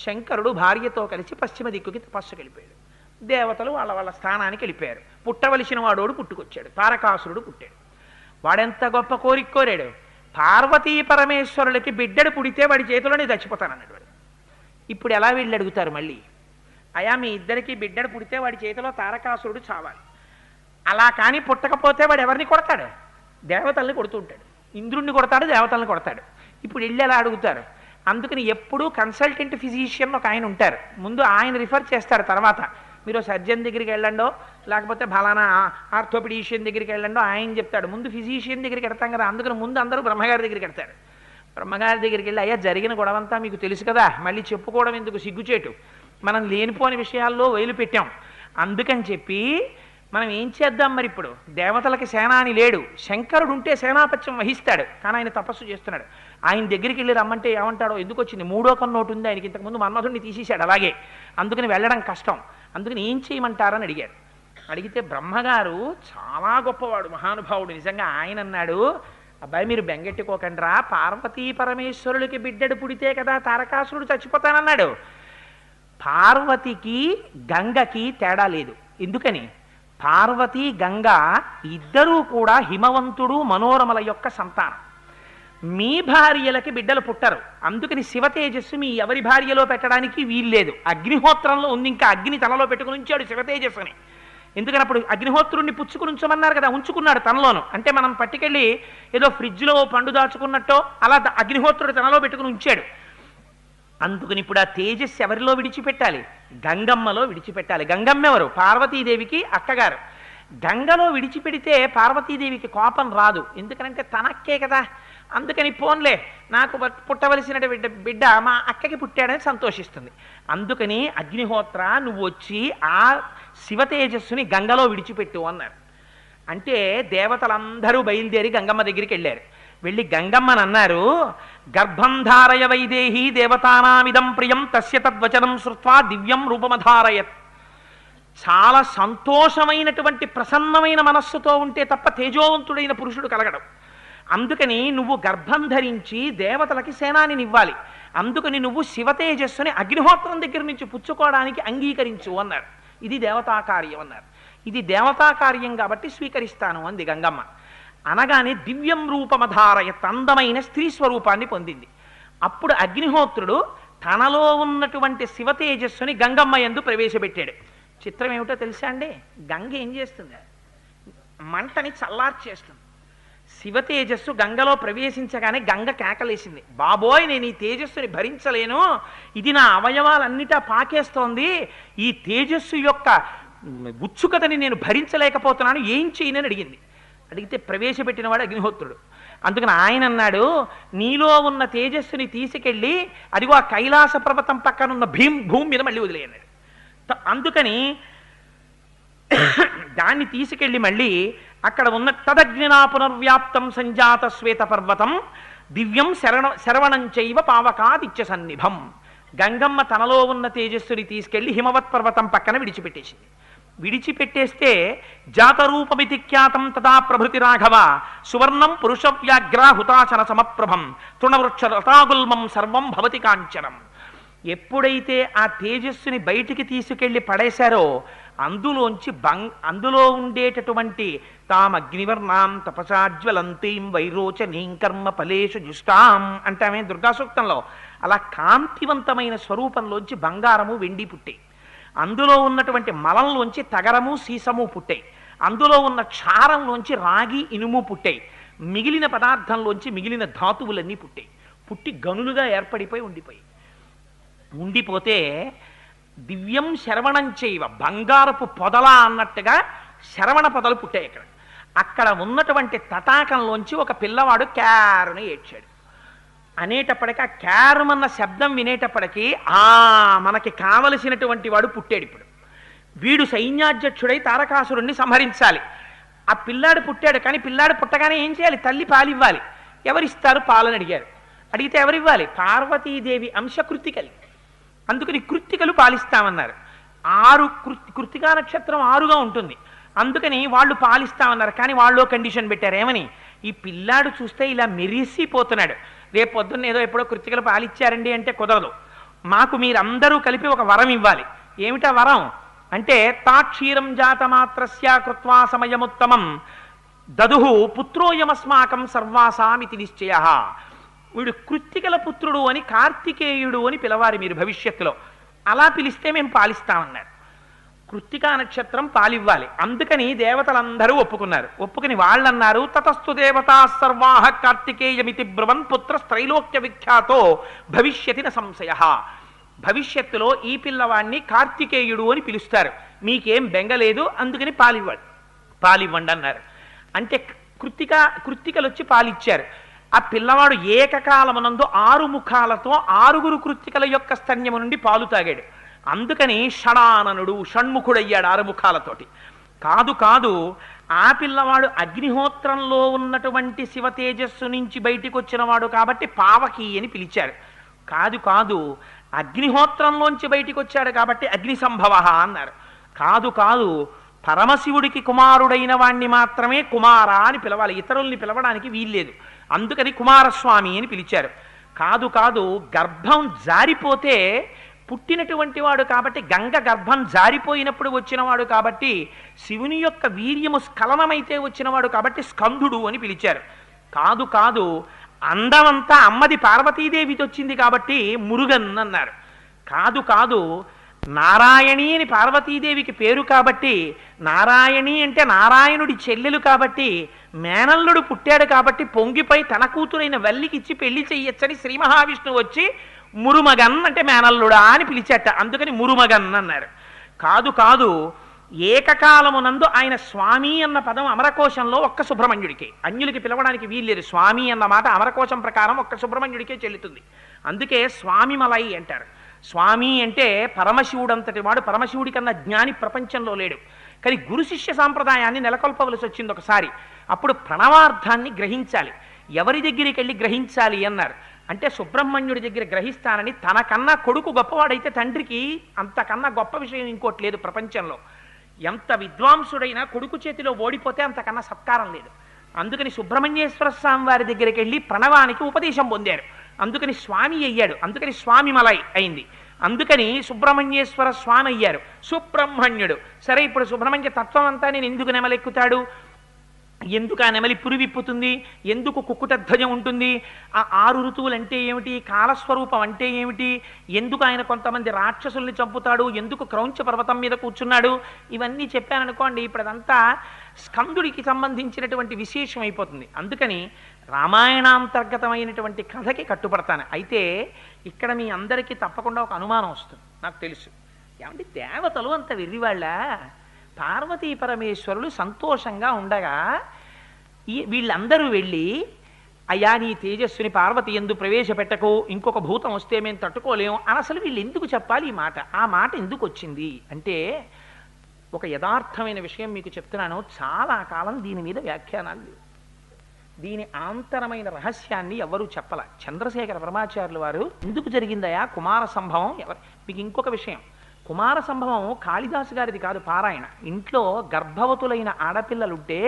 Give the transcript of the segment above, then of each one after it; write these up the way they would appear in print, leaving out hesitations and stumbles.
శంకరుడు భార్యతో కలిసి పశ్చిమ దిక్కుకి తపస్సుకి వెళ్ళిపోయాడు. దేవతలు వాళ్ళ వాళ్ళ స్థానానికి వెళ్ళిపోయారు. పుట్టవలసిన వాడోడు పుట్టుకొచ్చాడు, తారకాసురుడు పుట్టాడు. వాడెంత గొప్ప కోరిక కోరాడు, పార్వతీ పరమేశ్వరులకి బిడ్డడు పుడితే వాడి చేతిలోనే చచ్చిపోతానన్నాడు వాడు. ఇప్పుడు ఎలా వీళ్ళు అడుగుతారు మళ్ళీ, అయా మీ ఇద్దరికి బిడ్డడు పుడితే వాడి చేతిలో తారకాసురుడు చావాలి, అలా కానీ పుట్టకపోతే వాడు ఎవరిని కొడతాడు? దేవతల్ని కొడుతూ ఉంటాడు, ఇంద్రుణ్ణి కొడతాడు, దేవతల్ని కొడతాడు. ఇప్పుడు వెళ్ళి ఎలా అడుగుతారు? అందుకని ఎప్పుడూ కన్సల్టెంట్ ఫిజిషియన్ ఒక ఆయన ఉంటారు, ముందు ఆయన రిఫర్ చేస్తారు. తర్వాత మీరు సర్జన్ దగ్గరికి వెళ్ళండో లేకపోతే ఫలానా ఆర్థోపెడిషియన్ దగ్గరికి వెళ్ళండో ఆయన చెప్తాడు. ముందు ఫిజిషియన్ దగ్గరికి వెళ్తాం కదా, అందుకని ముందు అందరూ బ్రహ్మగారి దగ్గరికి వెళ్తారు. బ్రహ్మగారి దగ్గరికి వెళ్ళి, అయ్యా జరిగిన గొడవంతా మీకు తెలుసు కదా, మళ్ళీ చెప్పుకోవడం ఎందుకు సిగ్గుచేటు, మనం లేనిపోని విషయాల్లో వైలు పెట్టాం, అందుకని చెప్పి మనం ఏం చేద్దాం మరి? ఇప్పుడు దేవతలకి సేనాని లేడు, శంకరుడు ఉంటే సేనాపత్యం వహిస్తాడు, కానీ ఆయన తపస్సు చేస్తున్నాడు. ఆయన దగ్గరికి వెళ్ళి రమ్మంటే ఏమంటాడో, ఎందుకు వచ్చింది, మూడో కన్నోటు ఉంది ఆయనకి, ఇంతకుముందు మన్మధుడిని తీసేశాడు అలాగే, అందుకని వెళ్ళడం కష్టం, అందుకని ఏం చేయమంటారని అడిగారు. అడిగితే బ్రహ్మగారు చాలా గొప్పవాడు, మహానుభావుడు, నిజంగా ఆయన అన్నాడు, అబ్బాయి మీరు బెంగెట్టుకోకండిరా, పార్వతీ పరమేశ్వరులకి బిడ్డడు పుడితే కదా తారకాసురుడు చచ్చిపోతానన్నాడు. పార్వతికి గంగకి తేడా లేదు. ఎందుకని? పార్వతి గంగ ఇద్దరూ కూడా హిమవంతుడు మనోరమల యొక్క సంతానం. మీ భార్యలకి బిడ్డలు పుట్టరు, అందుకని శివ తేజస్సు మీ ఎవరి భార్యలో పెట్టడానికి వీల్లేదు. అగ్నిహోత్రంలో ఉంది, ఇంకా అగ్ని తనలో పెట్టుకుని ఉంచాడు శివ తేజస్సుని. ఎందుకని అప్పుడు అగ్నిహోత్రుడిని పుచ్చుకుని ఉంచమన్నారు కదా, ఉంచుకున్నాడు తనలోను. అంటే మనం పట్టుకెళ్ళి ఏదో ఫ్రిడ్జ్లో పండు దాచుకున్నట్టో అలా అగ్నిహోత్రుడు తనలో పెట్టుకుని ఉంచాడు. అందుకని ఇప్పుడు ఆ తేజస్సు ఎవరిలో విడిచిపెట్టాలి? గంగమ్మలో విడిచిపెట్టాలి. గంగమ్మ ఎవరు? పార్వతీదేవికి అక్కగారు. గంగలో విడిచిపెడితే పార్వతీదేవికి కోపం రాదు, ఎందుకనంటే తనక్కే కదా. అందుకని పోన్లే, నాకు పుట్టవలసిన బిడ్డ మా అక్కకి పుట్టాడని సంతోషిస్తుంది. అందుకని అగ్నిహోత్ర నువ్వు వచ్చి ఆ శివ తేజస్సుని గంగలో విడిచిపెట్టు అన్నారు. అంటే దేవతలందరూ బయలుదేరి గంగమ్మ దగ్గరికి వెళ్ళారు. వెళ్ళి గంగమ్మని అన్నారు, గర్భం ధారయ వైదేహి దేవతానామిదం ప్రియం తస్య తద్వచనం శ్రుత్వా దివ్యం రూపమధారయత్. చాలా సంతోషమైనటువంటి ప్రసన్నమైన మనస్సుతో ఉంటే తప్ప తేజోవంతుడైన పురుషుడు కలగడం. అందుకని నువ్వు గర్భం ధరించి దేవతలకి సేనానినివ్వాలి. అందుకని నువ్వు శివ తేజస్సుని అగ్నిహోత్రం దగ్గర నుంచి పుచ్చుకోవడానికి అంగీకరించు అన్నారు. ఇది దేవతా కార్యం అన్నారు. ఇది దేవతా కార్యం కాబట్టి స్వీకరిస్తాను అంది గంగమ్మ. అనగానే దివ్యం రూపమధారయ, అందమైన స్త్రీ స్వరూపాన్ని పొందింది. అప్పుడు అగ్నిహోత్రుడు తనలో ఉన్నటువంటి శివ తేజస్సుని గంగమ్మ యందు ప్రవేశపెట్టాడు. చిత్రం ఏమిటో తెలుసా అండి? గంగ ఏం చేస్తుంది? మంటని చల్లార్చేస్తుంది. శివ తేజస్సు గంగలో ప్రవేశించగానే గంగ కేకలేసింది, బాబోయ్ నేను ఈ తేజస్సుని భరించలేను, ఇది నా అవయవాలన్నిటా పాకేస్తోంది, ఈ తేజస్సు యొక్క ఉత్సుకతని నేను భరించలేకపోతున్నాను, ఏం చేయనని అడిగింది. అడిగితే ప్రవేశపెట్టిన వాడు అగ్నిహోత్రుడు. అందుకని ఆయన అన్నాడు, నీలో ఉన్న తేజస్సుని తీసుకెళ్ళి అదిగో ఆ కైలాస పర్వతం పక్కనున్న భూమి మీద మళ్ళీ వదిలేయన్నాడు. అందుకని దాన్ని తీసుకెళ్ళి మళ్ళీ అక్కడ ఉన్న తదగ్నినా పునర్వ్యాప్తం సంజాత శ్వేత పర్వతం దివ్యం శరవణం చైవ పావకాదిత్య సన్నిభం. గంగమ్మ తనలో ఉన్న తేజస్సుని తీసుకెళ్లి హిమవత్ పర్వతం పక్కన విడిచిపెట్టేసింది. విడిచిపెట్టేస్తే జాతరూపమితి ఖ్యాతం తదా ప్రభృతి రాఘవ సువర్ణం పురుషవ్యాఘ్ర హుతాచన సమప్రభం తృణవృక్ష లతాగుల్మం సర్వం భవతి కాంచనం. ఎప్పుడైతే ఆ తేజస్సుని బయటికి తీసుకెళ్లి పడేశారో అందులో ఉండేటటువంటి తామగ్నివర్ణాం తపసాజ్వలంతీం వైరోచనీం కర్మ ఫలేషు జుష్టాం అంటామే దుర్గా సూక్తంలో. అలా కాంతివంతమైన స్వరూపంలోంచి బంగారము వెండి పుట్టాయి. అందులో ఉన్నటువంటి మలంలోంచి తగరము సీసము పుట్టాయి. అందులో ఉన్న క్షారంలోంచి రాగి ఇనుము పుట్టాయి. మిగిలిన పదార్థంలోంచి మిగిలిన ధాతువులన్నీ పుట్టాయి. పుట్టి గనులుగా ఏర్పడిపోయి ఉండిపోతే దివ్యం శరవణం చేయవ, బంగారపు పొదల అన్నట్టుగా శరవణ పొదలు పుట్టాయి. అక్కడ ఉన్నటువంటి తటాకంలోంచి ఒక పిల్లవాడు క్యారుని ఏడ్చాడు. అనేటప్పటికీ ఆ క్యారుమన్న శబ్దం వినేటప్పటికీ మనకి కావలసినటువంటి వాడు పుట్టాడు. ఇప్పుడు వీడు సైన్యాధ్యక్షుడై తారకాసురుణ్ణి సంహరించాలి. ఆ పిల్లాడు పుట్టాడు, కానీ పిల్లాడు పుట్టగానే ఏం చేయాలి? తల్లి పాలివ్వాలి. ఎవరిస్తారు పాలని అడిగారు. అడిగితే ఎవరివ్వాలి? పార్వతీదేవి అంశ కృత్తికలు. అందుకని కృత్తికలు పాలిస్తామన్నారు. 6 కృత్తికా నక్షత్రం 6గా ఉంటుంది, అందుకని వాళ్ళు పాలిస్తామన్నారు. కానీ వాళ్ళు కండిషన్ పెట్టారు, ఏమని? ఈ పిల్లాడు చూస్తే ఇలా మెరిసిపోతున్నాడు, రేపు పొద్దున్న ఏదో ఎప్పుడో కృత్తికలు పాలిచ్చారండి అంటే కుదరదు. మాకు మీరందరూ కలిపి ఒక వరం ఇవ్వాలి. ఏమిటా వరం అంటే తాక్షీరం జాతమాత్రస్య కృత్వా సమయముత్తమం దదుహు పుత్రోయమస్మాకం సర్వాసామితి నిశ్చయ. వీడు కృత్తికల పుత్రుడు అని కార్తికేయుడు అని పిలవాలి మీరు భవిష్యత్తులో. అలా పిలిస్తే మేము పాలిస్తామన్నారు. కృత్తికా నక్షత్రం పాలివ్వాలి. అందుకని దేవతలందరూ ఒప్పుకున్నారు. ఒప్పుకుని వాళ్ళన్నారు తతస్తు దేవతా సర్వాహ కార్తికేయమితి బ్రువన్ పుత్ర త్రైలోక్య విఖ్యాతో భవిష్యతి న సంశయ. భవిష్యత్తులో ఈ పిల్లవాడిని కార్తికేయుడు అని పిలుస్తారు, మీకేం బెంగలేదు, అందుకని పాలివ్వండి అన్నారు. అంటే కృత్తికలు వచ్చి పాలిచ్చారు. ఆ పిల్లవాడు ఏకకాలమునందు 6 ముఖాలతో 6 కృత్తికల యొక్క స్తన్యము నుండి పాలు తాగాడు. అందుకని షడాననుడు, షణ్ముఖుడయ్యాడు 6 ముఖాలతోటి. కాదు ఆ పిల్లవాడు అగ్నిహోత్రంలో ఉన్నటువంటి శివ తేజస్సు నుంచి బయటికి వచ్చినవాడు కాబట్టి పావకి అని పిలిచారు. కాదు అగ్నిహోత్రంలోంచి బయటికి వచ్చాడు కాబట్టి అగ్ని సంభవ అన్నారు. కాదు పరమశివుడికి కుమారుడైన వాణ్ణి మాత్రమే కుమార అని పిలవాలి, ఇతరుల్ని పిలవడానికి వీల్లేదు. అందుకని కుమారస్వామి అని పిలిచారు. కాదు గర్భం జారిపోతే పుట్టినటువంటి వాడు కాబట్టి, గంగ గర్భం జారిపోయినప్పుడు వచ్చినవాడు కాబట్టి, శివుని యొక్క వీర్యము స్ఖలనమైతే వచ్చినవాడు కాబట్టి స్కందుడు అని పిలిచారు. కాదు అందమంతా అమ్మది పార్వతీదేవికి వచ్చింది కాబట్టి మురుగన్ అన్నారు. కాదు నారాయణి అని పార్వతీదేవికి పేరు కాబట్టి, నారాయణి అంటే నారాయణుడి చెల్లెలు కాబట్టి, మేనల్లుడు పుట్టాడు కాబట్టి పొంగిపై తన కూతురైన వల్లికి ఇచ్చి పెళ్లి చెయ్యొచ్చని శ్రీ మహావిష్ణువు వచ్చి మురుమగన్ అంటే మేనల్లుడా అని పిలిచాట. అందుకని మురుమగన్ అన్నారు. కాదు ఏకకాలమునందు ఆయన స్వామి అన్న పదం అమరకోశంలో ఒక్క సుబ్రహ్మణ్యుడికి, అన్యులకి పిలవడానికి వీల్లేదు. స్వామి అన్న మాట అమరకోశం ప్రకారం ఒక్క సుబ్రహ్మణ్యుడికే చెల్లుతుంది. అందుకే స్వామి మలై అంటారు. స్వామి అంటే పరమశివుడు అంతటి వాడు, పరమశివుడి కన్నా జ్ఞాని ప్రపంచంలో లేడు. కానీ గురు శిష్య సాంప్రదాయాన్ని నెలకొల్పవలసి వచ్చింది ఒకసారి. అప్పుడు ప్రణవార్థాన్ని గ్రహించాలి. ఎవరి దగ్గరికి వెళ్ళి గ్రహించాలి అన్నారు అంటే సుబ్రహ్మణ్యుడి దగ్గర గ్రహిస్తానని. తనకన్నా కొడుకు గొప్పవాడైతే తండ్రికి అంతకన్నా గొప్ప విషయం ఇంకోటి లేదు ప్రపంచంలో. ఎంత విద్వాంసుడైనా కొడుకు చేతిలో ఓడిపోతే అంతకన్నా సత్కారం లేదు. అందుకని సుబ్రహ్మణ్యేశ్వర స్వామి వారి దగ్గరికి వెళ్ళి ప్రణవానికి ఉపదేశం పొందారు. అందుకని స్వామి అయ్యాడు. అందుకని స్వామి మలై అయింది. అందుకని సుబ్రహ్మణ్యేశ్వర స్వామి అయ్యారు సుబ్రహ్మణ్యుడు. సరే, ఇప్పుడు సుబ్రహ్మణ్య తత్వం అంతా నేను ఎందుకు నెమలెక్కుతాడు, ఎందుకు ఆ నెమలి పురివిప్పుతుంది, ఎందుకు కుక్కుటధ్వజం ఉంటుంది, ఆ 6 ఋతువులు అంటే ఏమిటి, కాలస్వరూపం అంటే ఏమిటి, ఎందుకు ఆయన కొంతమంది రాక్షసుల్ని చంపుతాడు, ఎందుకు క్రౌంచ పర్వతం మీద కూర్చున్నాడు, ఇవన్నీ చెప్పాననుకోండి ఇప్పుడు అదంతా స్కందుడికి సంబంధించినటువంటి విశేషం అయిపోతుంది. అందుకని రామాయణాంతర్గతమైనటువంటి కథకి కట్టుపడతాను. అయితే ఇక్కడ మీ అందరికీ తప్పకుండా ఒక అనుమానం వస్తుంది, నాకు తెలుసు. ఏమంటే దేవతలు అంత వెర్రివాళ్ళ, పార్వతీ పరమేశ్వరులు సంతోషంగా ఉండగా వీళ్ళందరూ వెళ్ళి అయ్యా నీ తేజస్సుని పార్వతి ఎందు ప్రవేశపెట్టకు, ఇంకొక భూతం వస్తే మేము తట్టుకోలేము అని అసలు వీళ్ళు ఎందుకు చెప్పాలి ఈ మాట? ఆ మాట ఎందుకు వచ్చింది అంటే ఒక యథార్థమైన విషయం మీకు చెప్తున్నాను. చాలా కాలం దీని మీద వ్యాఖ్యానాలు లేవు. దీని ఆంతరమైన రహస్యాన్ని ఎవరూ చెప్పల. చంద్రశేఖర పరమాచార్యులు వారు ఎందుకు జరిగిందయా కుమార సంభవం మీకు ఇంకొక విషయం, కుమార సంభవం కాళిదాసు గారిది కాదు పారాయణ. ఇంట్లో గర్భవతులైన ఆడపిల్లలుంటే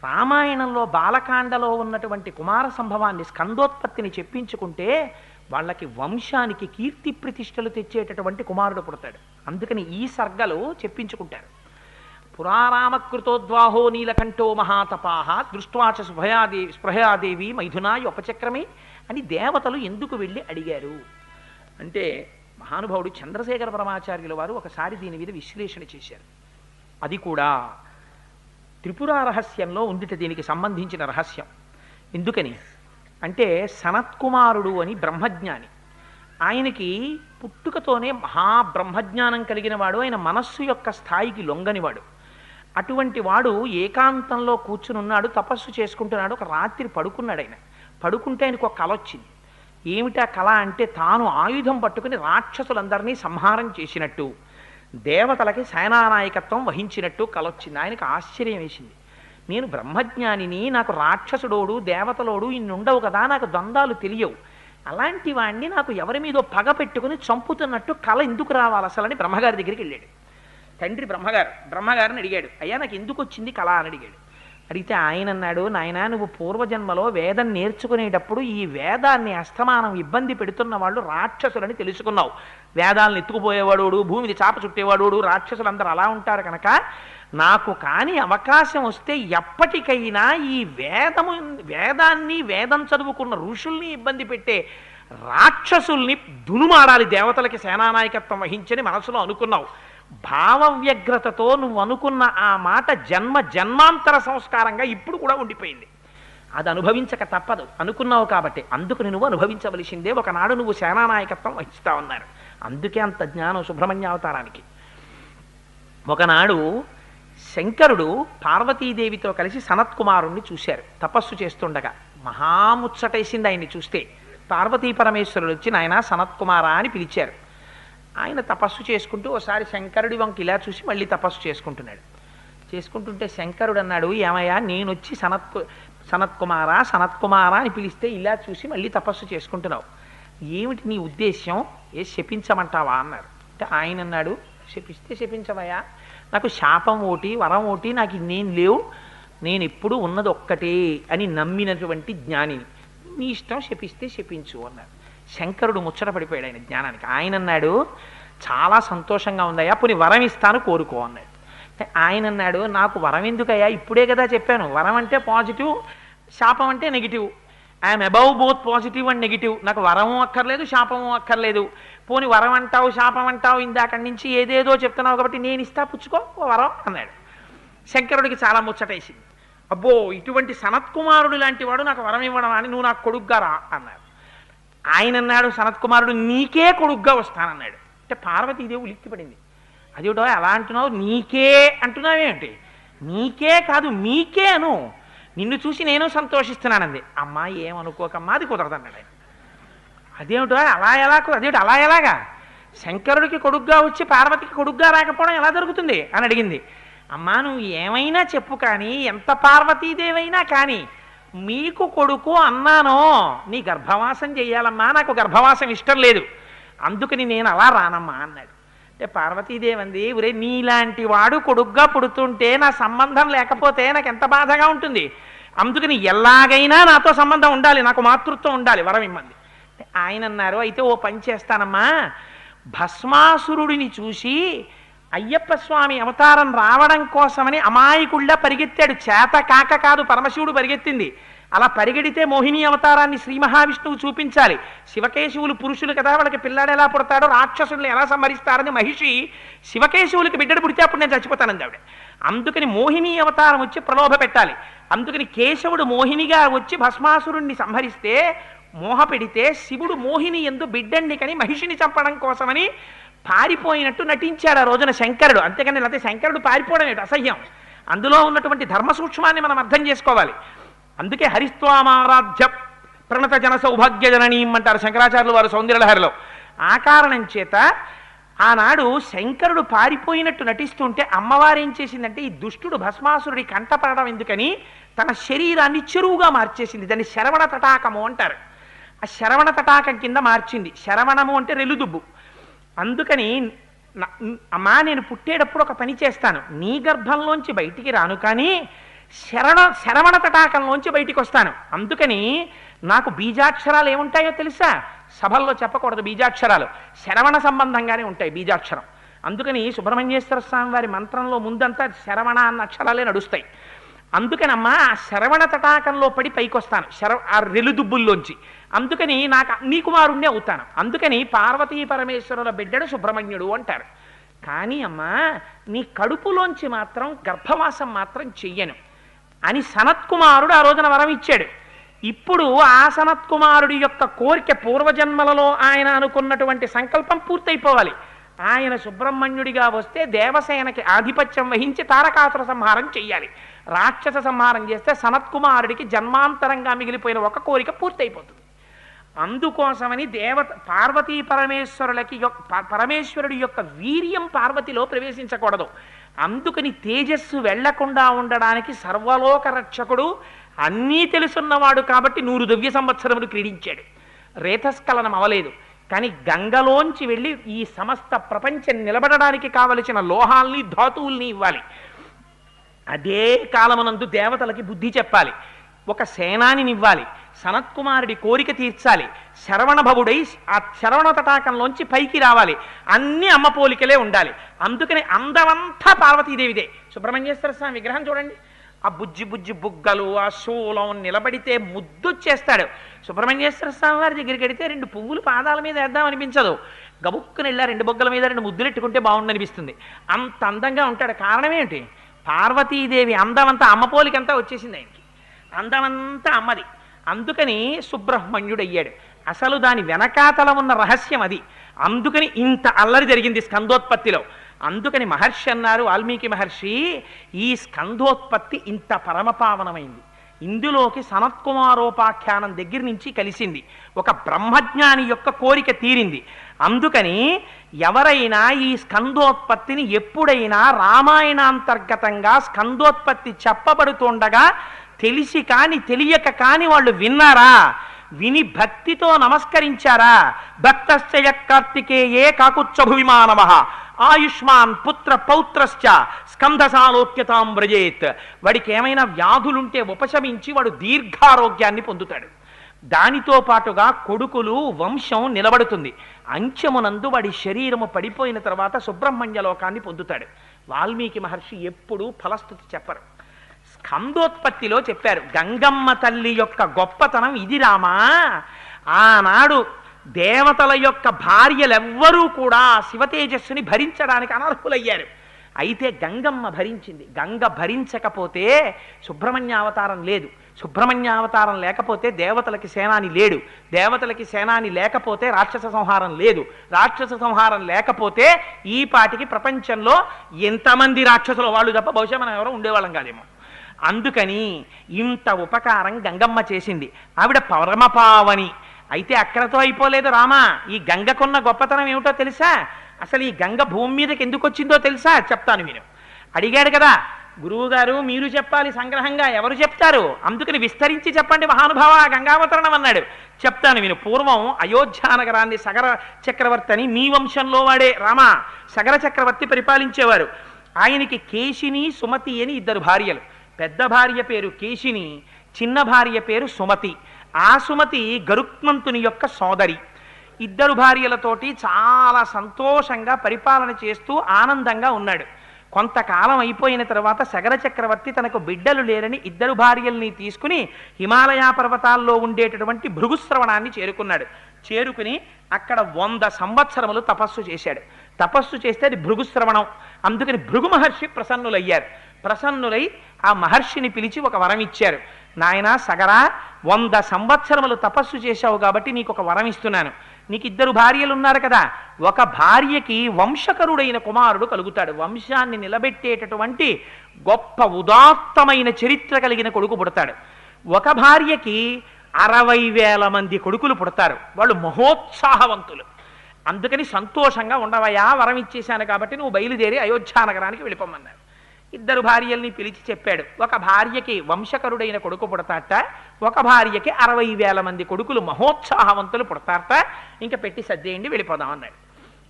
రామాయణంలో బాలకాండలో ఉన్నటువంటి కుమార సంభవాన్ని స్కందోత్పత్తిని చెప్పించుకుంటే వాళ్ళకి వంశానికి కీర్తి ప్రతిష్టలు తెచ్చేటటువంటి కుమారుడు పుడతాడు. అందుకని ఈ సర్గలు చెప్పించుకుంటారు. పురారామకృతోద్వాహో నీలకంఠో మహాతపాహ దృష్ట్వాచ స్పృహయాదేవి మైథునాయ ఉపచక్రమే అని దేవతలు ఎందుకు వెళ్ళి అడిగారు అంటే మహానుభావుడు చంద్రశేఖర పరమాచార్యుల వారు ఒకసారి దీని మీద విశ్లేషణ చేశారు. అది కూడా త్రిపుర రహస్యంలో ఉందిట దీనికి సంబంధించిన రహస్యం. ఎందుకని అంటే సనత్కుమారుడు అని బ్రహ్మజ్ఞాని, ఆయనకి పుట్టుకతోనే మహాబ్రహ్మజ్ఞానం కలిగిన వాడు, ఆయన మనస్సు యొక్క స్థాయికి లొంగనివాడు. అటువంటి వాడు ఏకాంతంలో కూర్చునున్నాడు, తపస్సు చేసుకుంటున్నాడు. ఒక రాత్రి పడుకున్నాడు. ఆయన పడుకుంటే ఆయనకు ఒక కల వచ్చింది. ఏమిటా కళ అంటే తాను ఆయుధం పట్టుకుని రాక్షసులందరినీ సంహారం చేసినట్టు, దేవతలకి సేనానాయకత్వం వహించినట్టు కల వచ్చింది. ఆయనకు ఆశ్చర్యం వేసింది. నేను బ్రహ్మజ్ఞానిని, నాకు రాక్షసుడోడు దేవతలోడు ఇన్నుండవు కదా, నాకు ద్వంద్వాలు తెలియవు. అలాంటి వాణ్ణి నాకు ఎవరి మీదో పగ పెట్టుకుని చంపుతున్నట్టు కళ ఎందుకు రావాలి అసలని బ్రహ్మగారి దగ్గరికి వెళ్ళాడు. తండ్రి బ్రహ్మగారిని అడిగాడు, అయ్యా నాకు ఎందుకు వచ్చింది కళ అని అడిగాడు. అడిగితే ఆయన అన్నాడు, నాయన నువ్వు పూర్వజన్మలో వేదం నేర్చుకునేటప్పుడు ఈ వేదాన్ని అస్తమానం ఇబ్బంది పెడుతున్న వాళ్ళు రాక్షసులని తెలుసుకున్నావు. వేదాలను ఎత్తుకుపోయేవాడు, భూమిని చాప చుట్టేవాడు, రాక్షసులందరూ అలా ఉంటారు కనుక నాకు కానీ అవకాశం వస్తే ఎప్పటికైనా ఈ వేదాన్ని వేదం చదువుకున్న ఋషుల్ని ఇబ్బంది పెట్టే రాక్షసుల్ని దునుమాడాలి, దేవతలకి సేనానాయకత్వం వహించని మనసులో అనుకున్నావు. భావవ్యగ్రతతో నువ్వు అనుకున్న ఆ మాట జన్మ జన్మాంతర సంస్కారంగా ఇప్పుడు కూడా ఉండిపోయింది. అది అనుభవించక తప్పదు అనుకున్నావు కాబట్టి అందుకు నువ్వు అనుభవించవలసిందే. ఒకనాడు నువ్వు సేనానాయకత్వం వహిస్తావన్నారు. అందుకే అంత జ్ఞానం సుబ్రహ్మణ్యావతారానికి. ఒకనాడు శంకరుడు పార్వతీదేవితో కలిసి సనత్కుమారుణ్ణి చూశారు తపస్సు చేస్తుండగా. మహాముచ్చటేసింది ఆయన్ని చూస్తే. పార్వతీ పరమేశ్వరుడు వచ్చి నాయన సనత్కుమారా అని పిలిచారు. ఆయన తపస్సు చేసుకుంటూ ఒకసారి శంకరుడి వంక ఇలా చూసి మళ్ళీ తపస్సు చేసుకుంటుంటే శంకరుడు అన్నాడు, ఏమయ్యా నేను వచ్చి సనత్కుమారా సనత్కుమారా అని పిలిస్తే ఇలా చూసి మళ్ళీ తపస్సు చేసుకుంటున్నావు, ఏమిటి నీ ఉద్దేశ్యం? శపించమంటావా అన్నారు. అంటే ఆయన అన్నాడు, శపిస్తే శపించవయ్యా, నాకు శాపం ఓటి వరం ఓటి నాకు ఇన్నేం లేవు, నేను ఎప్పుడు ఉన్నది ఒక్కటే అని నమ్మినటువంటి జ్ఞానిని, నీ ఇష్టం శపిస్తే శపించు అన్నారు. శంకరుడు ముచ్చట పడిపోయాడు ఆయన జ్ఞానానికి. ఆయన అన్నాడు, చాలా సంతోషంగా ఉందయ్యా, పోనీ వరం ఇస్తాను కోరుకో అన్నాడు. ఆయన అన్నాడు, నాకు వరం ఎందుకయ్యా, ఇప్పుడే కదా చెప్పాను, వరం అంటే పాజిటివ్, శాపం అంటే negative, I'm above both positive and negative, నాకు వరము అక్కర్లేదు శాపము అక్కర్లేదు, పోనీ వరం అంటావు శాపం అంటావు ఇందాకడి నుంచి ఏదేదో చెప్తున్నావు కాబట్టి నేను ఇస్తా పుచ్చుకో వరం అన్నాడు. శంకరుడికి చాలా ముచ్చటేసింది. అబ్బో ఇటువంటి సనత్కుమారుడు లాంటి వాడు నాకు వరం ఇవ్వడం అని, నువ్వు నాకు కొడుగ్గా రా అన్నారు. ఆయన అన్నాడు, సనత్కుమారుడు నీకే కొడుగ్గా వస్తానన్నాడు. అంటే పార్వతీదేవి ఉలిక్కిపడింది. అదేటో ఎలా అంటున్నావు, నీకే అంటున్నావేంటి, నీకే కాదు మీకే అను, నిన్ను చూసి నేను సంతోషిస్తున్నానంది. అమ్మా ఏమనుకోకమ్మా అది కుదరదన్నాడు ఆయన. అదేమిటో అదేమిటి అలా ఎలాగా, శంకరుడికి కొడుగ్గా వచ్చి పార్వతికి కొడుగ్గా రాకపోవడం ఎలా జరుగుతుంది అని అడిగింది. అమ్మా నువ్వు ఏమైనా చెప్పు కానీ, ఎంత పార్వతీదేవైనా కానీ మీకు కొడుకు అన్నానో నీ గర్భవాసం చెయ్యాలమ్మా, నాకు గర్భవాసం ఇష్టం లేదు, అందుకని నేను అలా రానమ్మా అన్నాడు. అంటే పార్వతీదేవి అంది, ఒరే నీలాంటి వాడు కొడుగ్గా పుడుతుంటే నా సంబంధం లేకపోతే నాకు ఎంత బాధగా ఉంటుంది, అందుకని ఎలాగైనా నాతో సంబంధం ఉండాలి, నాకు మాతృత్వం ఉండాలి, వరం ఇమ్మంది. ఆయన అన్నారు, అయితే ఓ పని చేస్తానమ్మా, భస్మాసురుడిని చూసి అయ్యప్ప స్వామి అవతారం రావడం కోసమని అమాయకుళ్ళ పరిగెత్తాడు, చేత కాక కాదు పరమశివుడు పరిగెత్తింది. అలా పరిగెడితే మోహిని అవతారాన్ని శ్రీ మహావిష్ణువు చూపించాలి. శివకేశవులు పురుషులు కదా, వాళ్ళకి పిల్లాడు ఎలా పుడతాడో రాక్షసుల్ని ఎలా సంహరిస్తారని మహిషి శివకేశవులకి బిడ్డడు పుడితే అప్పుడు నేను చచ్చిపోతానంది ఆవిడ. అందుకని మోహిని అవతారం వచ్చి ప్రలోభ పెట్టాలి. అందుకని కేశవుడు మోహినిగా వచ్చి భస్మాసురుణ్ణి సంహరిస్తే మోహ పెడితే శివుడు మోహిని ఎందు బిడ్డణ్ణి కని మహిషిని చంపడం కోసమని పారిపోయినట్టు నటించాడు ఆ రోజున శంకరుడు. అంతేకాని లేకపోతే శంకరుడు పారిపోవడం ఏంటి, అసహ్యం. అందులో ఉన్నటువంటి ధర్మ సూక్ష్మాన్ని మనం అర్థం చేసుకోవాలి. అందుకే హరిస్వామారాధ్య ప్రణత జన సౌభాగ్య జననీయం అంటారు శంకరాచార్యులు వారు సౌందర్యలహరిలో. ఆ కారణం చేత ఆనాడు శంకరుడు పారిపోయినట్టు నటిస్తుంటే అమ్మవారు ఏం చేసిందంటే, ఈ దుష్టుడు భస్మాసురుడి కంటపడడం ఎందుకని తన శరీరాన్ని చెరువుగా మార్చేసింది. దాన్ని శరవణ తటాకము అంటారు. ఆ శరవణ తటాకం కింద మార్చింది. శరవణము అంటే రెలుదుబ్బు. అందుకని అమ్మా నేను పుట్టేటప్పుడు ఒక పని చేస్తాను, నీ గర్భంలోంచి బయటికి రాను కానీ శరవణ తటాకంలోంచి బయటికి వస్తాను. అందుకని నాకు బీజాక్షరాలు ఏముంటాయో తెలుసా, సభల్లో చెప్పకూడదు బీజాక్షరాలు, శరవణ సంబంధంగానే ఉంటాయి బీజాక్షరం. అందుకని సుబ్రహ్మణ్యేశ్వర స్వామి వారి మంత్రంలో ముందంతా శరవణ అన్న అక్షరాలే నడుస్తాయి. అందుకనమ్మా ఆ శరవణ తటాకంలో పడి పైకొస్తాను, ఆ రెలుదుబ్బుల్లోంచి. అందుకని నాకు నీ కుమారుణ్ణి అవుతాను. అందుకని పార్వతీ పరమేశ్వరుల బిడ్డడు సుబ్రహ్మణ్యుడు అంటారు. కానీ అమ్మా నీ కడుపులోంచి మాత్రం గర్భవాసం మాత్రం చెయ్యను అని సనత్కుమారుడు ఆ రోజున వరం ఇచ్చాడు. ఇప్పుడు ఆ సనత్కుమారుడి యొక్క కోరిక పూర్వజన్మలలో ఆయన అనుకున్నటువంటి సంకల్పం పూర్తయిపోవాలి. ఆయన సుబ్రహ్మణ్యుడిగా వస్తే దేవసేనకి ఆధిపత్యం వహించి తారకాసుర సంహారం చెయ్యాలి. రాక్షస సంహారం చేస్తే సనత్కుమారుడికి జన్మాంతరంగా మిగిలిపోయిన ఒక కోరిక పూర్తయిపోతుంది. అందుకోసమని పార్వతీ పరమేశ్వరుడి యొక్క వీర్యం పార్వతిలో ప్రవేశించకూడదు. అందుకని తేజస్సు వెళ్లకుండా ఉండడానికి సర్వలోక రక్షకుడు అన్నీ తెలుసున్నవాడు కాబట్టి 100 దివ్య సంవత్సరములు క్రీడించాడు. రేతస్ఖలనం అవలేదు. కానీ గంగలోంచి వెళ్ళి ఈ సమస్త ప్రపంచం నిలబడడానికి కావలసిన లోహాల్ని ధాతువుల్ని ఇవ్వాలి. అదే కాలమునందు దేవతలకి బుద్ధి చెప్పాలి, ఒక సేనానినివ్వాలి, సనత్కుమారుడి కోరిక తీర్చాలి, శరవణభవుడై ఆ శరవణ తటాకంలోంచి పైకి రావాలి, అన్ని అమ్మ పోలికలే ఉండాలి. అందుకని అందమంతా పార్వతీదేవిదే. సుబ్రహ్మణ్యేశ్వర స్వామి విగ్రహం చూడండి, ఆ బుజ్జి బుజ్జి బుగ్గలు, ఆ శూలం నిలబడితే ముద్దొచ్చేస్తాడు. సుబ్రహ్మణ్యేశ్వర స్వామి వారి దగ్గరికి వెడితే 2 పువ్వులు పాదాల మీద వేద్దాం అనిపించదు, గబుక్కుని వెళ్ళా 2 బొగ్గల మీద 2 ముద్దులు ఎట్టుకుంటే బాగుండనిపిస్తుంది. అంత అందంగా ఉంటాడు. కారణం ఏమిటి? పార్వతీదేవి అందమంతా అమ్మ పోలికంతా వచ్చేసింది ఆయనకి, అందమంతా అమ్మది. అందుకని సుబ్రహ్మణ్యుడయ్యాడు. అసలు దాని వెనకాతల ఉన్న రహస్యం అది. అందుకని ఇంత అల్లరి జరిగింది స్కందోత్పత్తిలో. అందుకని మహర్షి అన్నారు, వాల్మీకి మహర్షి, ఈ స్కందోత్పత్తి ఇంత పరమపావనమైంది. ఇందులోకి సనత్కుమారోపాఖ్యానం దగ్గర నుంచి కలిసింది, ఒక బ్రహ్మజ్ఞాని యొక్క కోరిక తీరింది. అందుకని ఎవరైనా ఈ స్కందోత్పత్తిని ఎప్పుడైనా రామాయణాంతర్గతంగా స్కందోత్పత్తి చెప్పబడుతుండగా తెలిసి కాని తెలియక కాని వాళ్ళు విన్నారా, విని భక్తితో నమస్కరించారా, భక్తశ్చయ కార్తికేయే కాకుచ్చభువిమానవ ఆయుష్మాన్ పుత్ర పౌత్రశ్చ స్కందసాలోక్యతాం వ్రజేత్. వాడికి ఏమైనా వ్యాధులుంటే ఉపశమించి వాడు దీర్ఘారోగ్యాన్ని పొందుతాడు. దానితో పాటుగా కొడుకులు వంశం నిలబడుతుంది. అంచెమునందు వాడి శరీరము పడిపోయిన తర్వాత సుబ్రహ్మణ్య లోకాన్ని పొందుతాడు. వాల్మీకి మహర్షి ఎప్పుడూ ఫలస్థుతి చెప్పరు, స్కందోత్పత్తిలో చెప్పారు. గంగమ్మ తల్లి యొక్క గొప్పతనం ఇది రామా. ఆనాడు దేవతల యొక్క భార్యలెవ్వరూ కూడా శివతేజస్సుని భరించడానికి అనర్హులయ్యారు. అయితే గంగమ్మ భరించింది. గంగ భరించకపోతే సుబ్రహ్మణ్యావతారం లేదు, సుబ్రహ్మణ్యావతారం లేకపోతే దేవతలకి సేనాని లేడు, దేవతలకి సేనాని లేకపోతే రాక్షస సంహారం లేదు, రాక్షస సంహారం లేకపోతే ఈ పాటికి ప్రపంచంలో ఎంతమంది రాక్షసుల వాళ్ళు తప్ప బహుశా మనం ఎవరో ఉండేవాళ్ళం కాదేమో. అందుకని ఇంత ఉపకారం గంగమ్మ చేసింది. ఆవిడ పరమపావని. అయితే అక్కడతో అయిపోలేదు రామా. ఈ గంగకున్న గొప్పతనం ఏమిటో తెలుసా? అసలు ఈ గంగ భూమి మీదకి ఎందుకు వచ్చిందో తెలుసా? చెప్తాను విను. అడిగాడు కదా గురువుగారు, మీరు చెప్పాలి సంగ్రహంగా, ఎవరు చెప్తారు? అందుకని విస్తరించి చెప్పండి మహానుభావ గంగావతరణం అన్నాడు. చెప్తాను విను. పూర్వం అయోధ్యానగరాన్ని సగర చక్రవర్తి అని మీ వంశంలో వాడే రామా సగర చక్రవర్తి పరిపాలించేవారు. ఆయనకి కేశిని సుమతి అని 2 భార్యలు. పెద్ద భార్య పేరు కేశిని, చిన్న భార్య పేరు సుమతి. ఆ సుమతి గరుత్మంతుని యొక్క సోదరి. 2 భార్యలతోటి చాలా సంతోషంగా పరిపాలన చేస్తూ ఆనందంగా ఉన్నాడు. కొంతకాలం అయిపోయిన తర్వాత సగర చక్రవర్తి తనకు బిడ్డలు లేరని 2 భార్యల్ని తీసుకుని హిమాలయ పర్వతాల్లో ఉండేటటువంటి భృగుశ్రవణాన్ని చేరుకున్నాడు. చేరుకుని అక్కడ 100 సంవత్సరములు తపస్సు చేశాడు. తపస్సు చేస్తే అది భృగుశ్రవణం. అందుకని భృగు మహర్షి ప్రసన్నులయ్యారు. ప్రసన్నులై ఆ మహర్షిని పిలిచి ఒక వరం ఇచ్చారు. నాయనా సగరా, 100 సంవత్సరములు తపస్సు చేశావు కాబట్టి నీకు ఒక వరం ఇస్తున్నాను. నీకు 2 భార్యలు ఉన్నారు కదా, ఒక భార్యకి వంశకరుడైన కుమారుడు కలుగుతాడు. వంశాన్ని నిలబెట్టేటటువంటి గొప్ప ఉదాత్తమైన చరిత్ర కలిగిన కొడుకు పుడతాడు. ఒక భార్యకి 60,000 మంది కొడుకులు పుడతారు. వాళ్ళు మహోత్సాహవంతులు. అందుకని సంతోషంగా ఉండవయా, వరం ఇచ్చేశాను కాబట్టి నువ్వు బయలుదేరి అయోధ్యానగరానికి వెళ్ళిపోమన్నారు. 2 భార్యల్ని పిలిచి చెప్పాడు. ఒక భార్యకి వంశకరుడైన కొడుకు పుడతాట, ఒక భార్యకి 60,000 మంది కొడుకులు మహోత్సాహవంతులు పుడతారట. ఇంకా పెట్టి సర్దేయండి వెళ్ళిపోదాం అన్నాడు.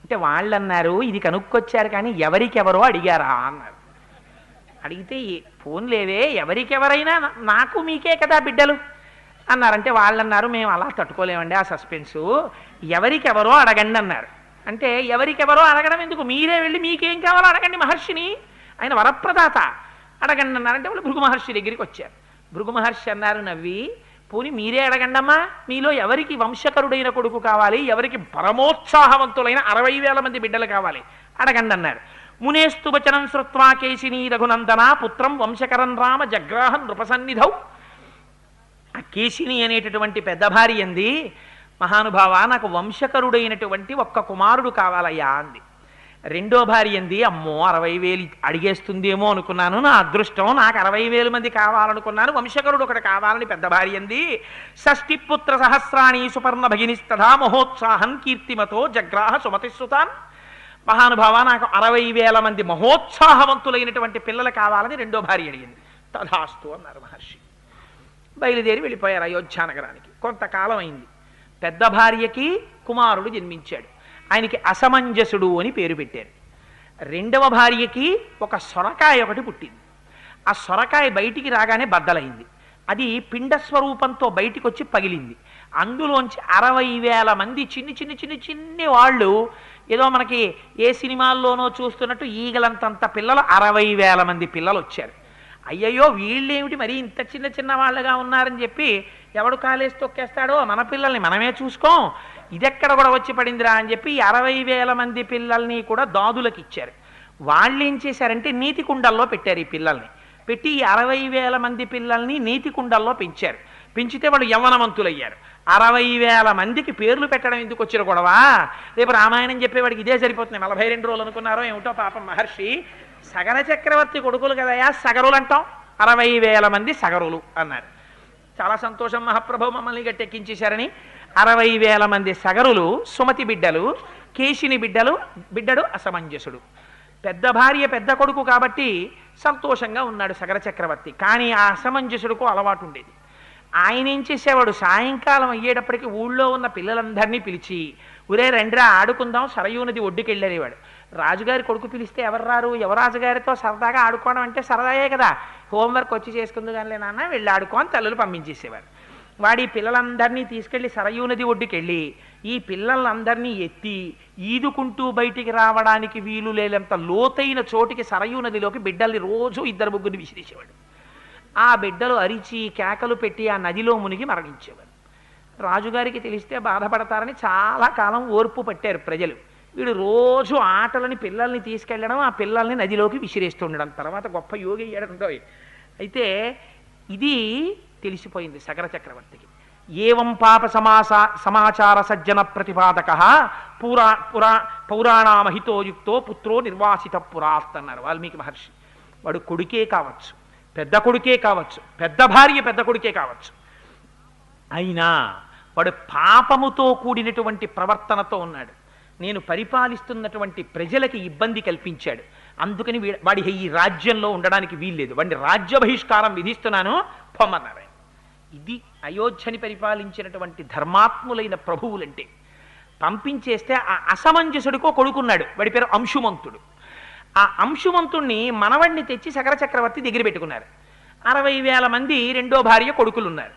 అంటే వాళ్ళు అన్నారు, ఇది కనుక్కొచ్చారు కానీ ఎవరికెవరో అడిగారా అన్నారు. అడిగితే ఫోన్లేవే, ఎవరికెవరైనా నాకు మీకే కదా బిడ్డలు అన్నారంటే వాళ్ళు అన్నారు, మేము అలా తట్టుకోలేమండి ఆ సస్పెన్సు, ఎవరికెవరో అడగండి అన్నారు. అంటే ఎవరికెవరో అడగడం ఎందుకు, మీరే వెళ్ళి మీకేం కావాలో అడగండి మహర్షిని, ఆయన వరప్రదాత, అడగండి అన్నారంటే వాళ్ళు భృగు మహర్షి దగ్గరికి వచ్చారు. భృగు మహర్షి అన్నారు నవ్వి, పోనీ మీరే అడగండమ్మా, మీలో ఎవరికి వంశకరుడైన కొడుకు కావాలి, ఎవరికి పరమోత్సాహవంతులైన 60,000 మంది బిడ్డలు కావాలి, అడగండి అన్నారు. మునేస్తు వచనం శ్రుత్వా కేశిని రఘునందన పుత్రం వంశకరం రామ జగ్రాహ నృపసన్నిధౌ. ఆ కేశిని అనేటటువంటి పెద్ద భార్య అంది, మహానుభావ నాకు వంశకరుడైనటువంటి ఒక్క కుమారుడు కావాలయ్యా అంది. రెండో భార్య అంది, అమ్మో 60,000 అడిగేస్తుందేమో అనుకున్నాను, నా అదృష్టం, నాకు 60,000 మంది కావాలనుకున్నాను, వంశకరుడు ఒకటి కావాలని పెద్ద భార్య అంది. షష్ఠిపుత్ర సహస్రాణి సుపర్ణ భగినిస్తథా మహోత్సాహం కీర్తిమతో జగ్రాహ సుమతిశ్రుతాన్. మహానుభావ నాకు 60,000 మంది మహోత్సాహవంతులైనటువంటి పిల్లలు కావాలని రెండో భార్య అడిగింది. తథాస్తు అన్నారు మహర్షి. బయలుదేరి వెళ్ళిపోయారు అయోధ్యానగరానికి. కొంతకాలం అయింది. పెద్ద భార్యకి కుమారుడు జన్మించాడు. ఆయనకి అసమంజసుడు అని పేరు పెట్టారు. రెండవ భార్యకి ఒక సొరకాయ ఒకటి పుట్టింది. ఆ సొరకాయ బయటికి రాగానే బద్దలైంది. అది పిండ స్వరూపంతో బయటికి వచ్చి పగిలింది. అందులోంచి 60,000 మంది చిన్ని చిన్ని చిన్ని చిన్ని వాళ్ళు, ఏదో మనకి ఏ సినిమాల్లోనో చూస్తున్నట్టు ఈగలంతంత పిల్లలు, 60,000 మంది పిల్లలు వచ్చారు. అయ్యయ్యో వీళ్ళేమిటి మరి ఇంత చిన్న చిన్న వాళ్ళగా ఉన్నారని చెప్పి ఎవడు కాలేసి తొక్కేస్తాడో, మన పిల్లల్ని మనమే చూసుకోం, ఇదెక్కడ కూడా వచ్చి పడిందిరా అని చెప్పి 60,000 మంది పిల్లల్ని కూడా దాదులకు ఇచ్చారు. వాళ్ళు ఏం చేశారంటే నీతి కుండల్లో పెట్టారు. ఈ పిల్లల్ని పెట్టి ఈ 60,000 మంది పిల్లల్ని నీతి కుండల్లో పెంచారు. పెంచితే వాళ్ళు యవ్వనవంతులయ్యారు. 60,000 మందికి పేర్లు పెట్టడం ఎందుకు వచ్చిన గొడవా? రేపు రామాయణం చెప్పేవాడికి ఇదే సరిపోతుంది. 42 రోజులు అనుకున్నారో ఏమిటో పాపం మహర్షి. సగర చక్రవర్తి కొడుకులు కదయా సగరులు అంటాం, 60,000 మంది సగరులు అన్నారు. చాలా సంతోషం మహాప్రభు మమ్మల్ని గట్టెక్కించేశారని. 60,000 మంది సగరులు సుమతి బిడ్డలు, కేశిని బిడ్డడు అసమంజసుడు. పెద్ద భార్య పెద్ద కొడుకు కాబట్టి సంతోషంగా ఉన్నాడు సగర చక్రవర్తి. కానీ ఆ అసమంజసుడుకు అలవాటు ఉండేది. ఆయన ఏం చేసేవాడు, సాయంకాలం అయ్యేటప్పటికి ఊళ్ళో ఉన్న పిల్లలందరినీ పిలిచి, ఒరే రండిరా ఆడుకుందాం, సరయూ నది ఒడ్డుకి వెళ్ళేవాడు. రాజుగారి కొడుకు పిలిస్తే ఎవరు రారు, యువరాజుగారితో సరదాగా ఆడుకోవడం అంటే సరదాయే కదా, హోంవర్క్ వచ్చి చేసుకుంది కానీ నాన్న వెళ్ళి ఆడుకో అని తల్లులు పంపించేసేవారు. వాడి పిల్లలందరినీ తీసుకెళ్లి సరయూ నది ఒడ్డుకి వెళ్ళి ఈ పిల్లలందరినీ ఎత్తి ఈదుకుంటూ బయటికి రావడానికి వీలు లేనంత లోతైన చోటికి సరయూ నదిలోకి బిడ్డల్ని రోజు 2-3 విసిరేసేవాడు. ఆ బిడ్డలు అరిచి కేకలు పెట్టి ఆ నదిలో మునిగి మరణించేవారు. రాజుగారికి తెలిస్తే బాధపడతారని చాలా కాలం ఓర్పు పట్టారు ప్రజలు. వీడు రోజు ఆటలని పిల్లల్ని తీసుకెళ్ళడం, ఆ పిల్లల్ని నదిలోకి విసిరేస్తుండడం. తర్వాత గొప్ప యోగి అయ్యడంతో అయితే ఇది తెలిసిపోయింది సగర చక్రవర్తికి. ఏవం పాప సమాచార సజ్జన ప్రతిపాదక పౌరాణామహితోయుక్తో పుత్రో నిర్వాసిత పురాత్ అన్నారు వాల్మీకి మహర్షి. వాడు కొడుకే కావచ్చు, పెద్ద కొడుకే కావచ్చు, పెద్ద భార్య పెద్ద కొడుకే కావచ్చు, అయినా వాడు పాపముతో కూడినటువంటి ప్రవర్తనతో ఉన్నాడు. నేను పరిపాలిస్తున్నటువంటి ప్రజలకి ఇబ్బంది కల్పించాడు, అందుకని వాడి ఈ రాజ్యంలో ఉండడానికి వీల్లేదు, వాడిని రాజ్య బహిష్కారం విధిస్తున్నాను పొమ్మన్నారు. ఇది అయోధ్యని పరిపాలించినటువంటి ధర్మాత్ములైన ప్రభువులంటే. పంపించేస్తే ఆ అసమంజసుడికో కొడుకున్నాడు, వాడి పేరు అంశుమంతుడు. ఆ అంశుమంతుణ్ణి మనవడిని తెచ్చి సగర చక్రవర్తి దగ్గర పెట్టుకున్నారు. 60,000 మంది రెండో భార్య కొడుకులు ఉన్నారు.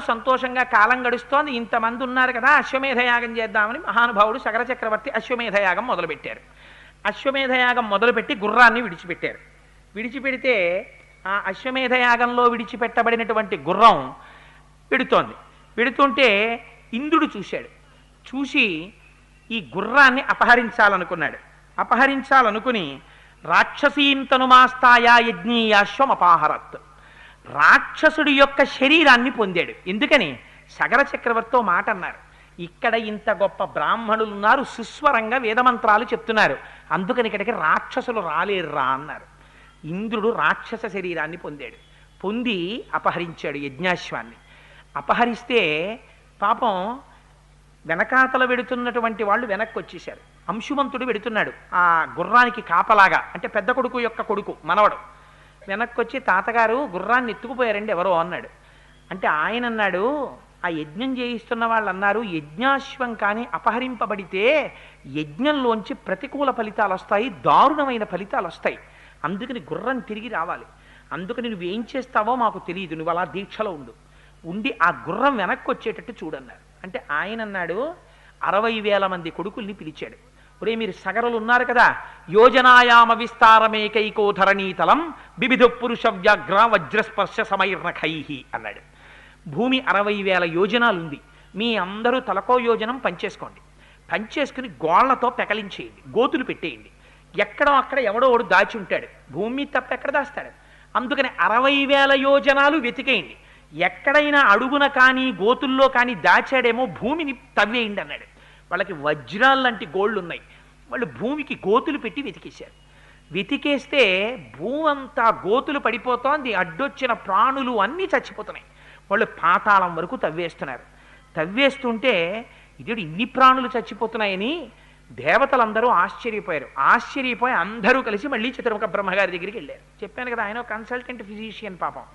సంతోషంగా కాలం గడుస్తోంది. ఇంతమంది ఉన్నారు కదా, అశ్వమేధయాగం చేద్దామని మహానుభావుడు సగర చక్రవర్తి అశ్వమేధయాగం మొదలుపెట్టారు. అశ్వమేధయాగం మొదలుపెట్టి గుర్రాన్ని విడిచిపెట్టారు. విడిచిపెడితే ఆ అశ్వమేధయాగంలో విడిచిపెట్టబడినటువంటి గుర్రం వెడుతుంటే ఇంద్రుడు చూశాడు. చూసి ఈ గుర్రాన్ని అపహరించాలనుకున్నాడు. అపహరించాలనుకుని రాక్షసీంతనుమాస్తాయ యజ్ఞీయాశ్వం అపాహరత్, రాక్షసుడి యొక్క శరీరాన్ని పొందాడు. ఎందుకని? సగర చక్రవర్తితో మాట అన్నారు, ఇక్కడ ఇంత గొప్ప బ్రాహ్మణులు ఉన్నారు, సుస్వరంగా వేదమంత్రాలు చెప్తున్నారు, అందుకని ఇక్కడికి రాక్షసులు రాలేర్రా అన్నారు. ఇంద్రుడు రాక్షస శరీరాన్ని పొందాడు. పొంది అపహరించాడు యజ్ఞాశ్వాన్ని. అపహరిస్తే పాపం వెనకాతల వెడుతున్నటువంటి వాళ్ళు వెనక్కి వచ్చేశారు. అంశుమంతుడు వెడుతున్నాడు ఆ గుర్రానికి కాపలాగా, అంటే పెద్ద కొడుకు యొక్క కొడుకు మనవడు. వెనక్కి వచ్చి తాతగారు గుర్రాన్ని ఎత్తుకుపోయారండి ఎవరో అన్నాడు. అంటే ఆయన అన్నాడు, ఆ యజ్ఞం చేయిస్తున్న వాళ్ళు అన్నారు, యజ్ఞాశ్వం కానీ అపహరింపబడితే యజ్ఞంలోంచి ప్రతికూల ఫలితాలు వస్తాయి, దారుణమైన ఫలితాలు వస్తాయి, అందుకని గుర్రం తిరిగి రావాలి, అందుకని నువ్వేం చేస్తావో మాకు తెలియదు, నువ్వు అలా దీక్షలో ఉండి ఆ గుర్రం వెనక్కి వచ్చేటట్టు చూడన్నారు. అంటే ఆయన అన్నాడు, 60,000 మంది కొడుకుల్ని పిలిచాడు. ఒరే మీరు సగరులు ఉన్నారు కదా, యోజనాయామ విస్తారమేకైకో ధరణీతలం బిబిధు పురుష వ్యాఘ్ర వజ్రస్పర్శ సమైర్నఖైహి అన్నాడు. భూమి 60,000 యోజనాలు ఉంది, మీ అందరూ తలకో యోజనం పంచేసుకోండి, పంచేసుకుని గోళ్లతో పెకలించేయండి, గోతులు పెట్టేయండి, ఎక్కడో అక్కడ ఎవడో ఒకడు దాచి ఉంటాడు, భూమి తప్ప ఎక్కడ దాస్తాడు, అందుకని 60,000 యోజనాలు వెతికేయండి, ఎక్కడైనా అడుగున కానీ గోతుల్లో కానీ దాచాడేమో భూమిని తవ్వేయండి అన్నాడు. వాళ్ళకి వజ్రాలు లాంటి గోళ్ళు ఉన్నాయి, వాళ్ళు భూమికి గోతులు పెట్టి వెతికేశారు. వెతికేస్తే భూమి అంతా గోతులు పడిపోతోంది, అడ్డొచ్చిన ప్రాణులు అన్నీ చచ్చిపోతున్నాయి. వాళ్ళు పాతాళం వరకు తవ్వేస్తున్నారు. తవ్వేస్తుంటే ఇదేడు ఇన్ని ప్రాణులు చచ్చిపోతున్నాయని దేవతలందరూ ఆశ్చర్యపోయారు. ఆశ్చర్యపోయి అందరూ కలిసి మళ్ళీ చతుర్ముఖ బ్రహ్మగారి దగ్గరికి వెళ్ళారు. చెప్పాను కదా, ఆయన కన్సల్టెంట్ ఫిజిషియన్ పాపం,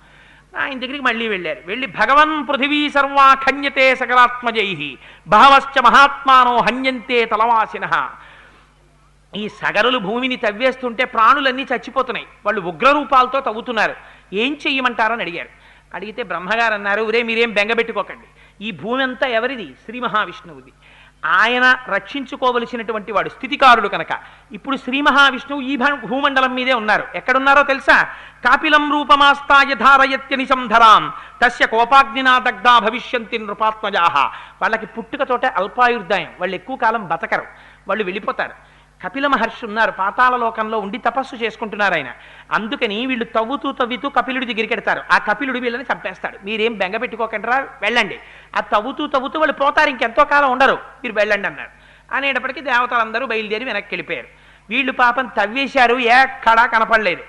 ఆయన దగ్గరికి మళ్ళీ వెళ్ళారు. వెళ్ళి భగవన్ పృథివీ సర్వా ఖన్యతే సకలాత్మజై బహవశ్చ మహాత్మానో హన్యంతే తలవాసిన ఈ సగరులు భూమిని తవ్వేస్తుంటే ప్రాణులన్నీ చచ్చిపోతున్నాయి. వాళ్ళు ఉగ్రరూపాలతో తవ్వుతున్నారు. ఏం చెయ్యమంటారని అడిగారు. అడిగితే బ్రహ్మగారు అన్నారు, ఒరే మీరేం బెంగబెట్టుకోకండి, ఈ భూమి అంతా ఎవరిది? శ్రీ మహావిష్ణువుది. ఆయన రక్షించుకోవలసినటువంటి వాడు, స్థితికారుడు కనుక. ఇప్పుడు శ్రీ మహావిష్ణువు ఈ భూమండలం మీదే ఉన్నారు. ఎక్కడున్నారో తెలుసా? కాపిలం రూపమాస్తాయ ధారయత్యనిశంధరాం తస్య కోపాగ్నినా దగ్ధా భవిష్యంతి నృపాత్మజాహ. వాళ్ళకి పుట్టుకతోటే అల్పాయుర్దాయం, వాళ్ళు ఎక్కువ కాలం బతకరు, వాళ్ళు వెళ్ళిపోతారు. కపిల మహర్షి ఉన్నారు, పాతాళ లోకంలో ఉండి తపస్సు చేసుకుంటున్నారు ఆయన. అందుకని వీళ్ళు తవ్వుతూ కపిలుడి దగ్గరికి వెడతారు. ఆ కపిలుడు వీళ్ళని చంపేస్తాడు. మీరేం బెంగ పెట్టుకోకండిరా, వెళ్ళండి. ఆ తవ్వుతూ వాళ్ళు పోతారు, ఇంకెంతో కాలం ఉండరు, మీరు వెళ్ళండి అన్నారు. అనేటప్పటికీ దేవతలందరూ బయలుదేరి వెనక్కి వెళ్ళిపోయారు. వీళ్ళు పాపం తవ్వేశారు, ఎక్కడా కనపడలేదు.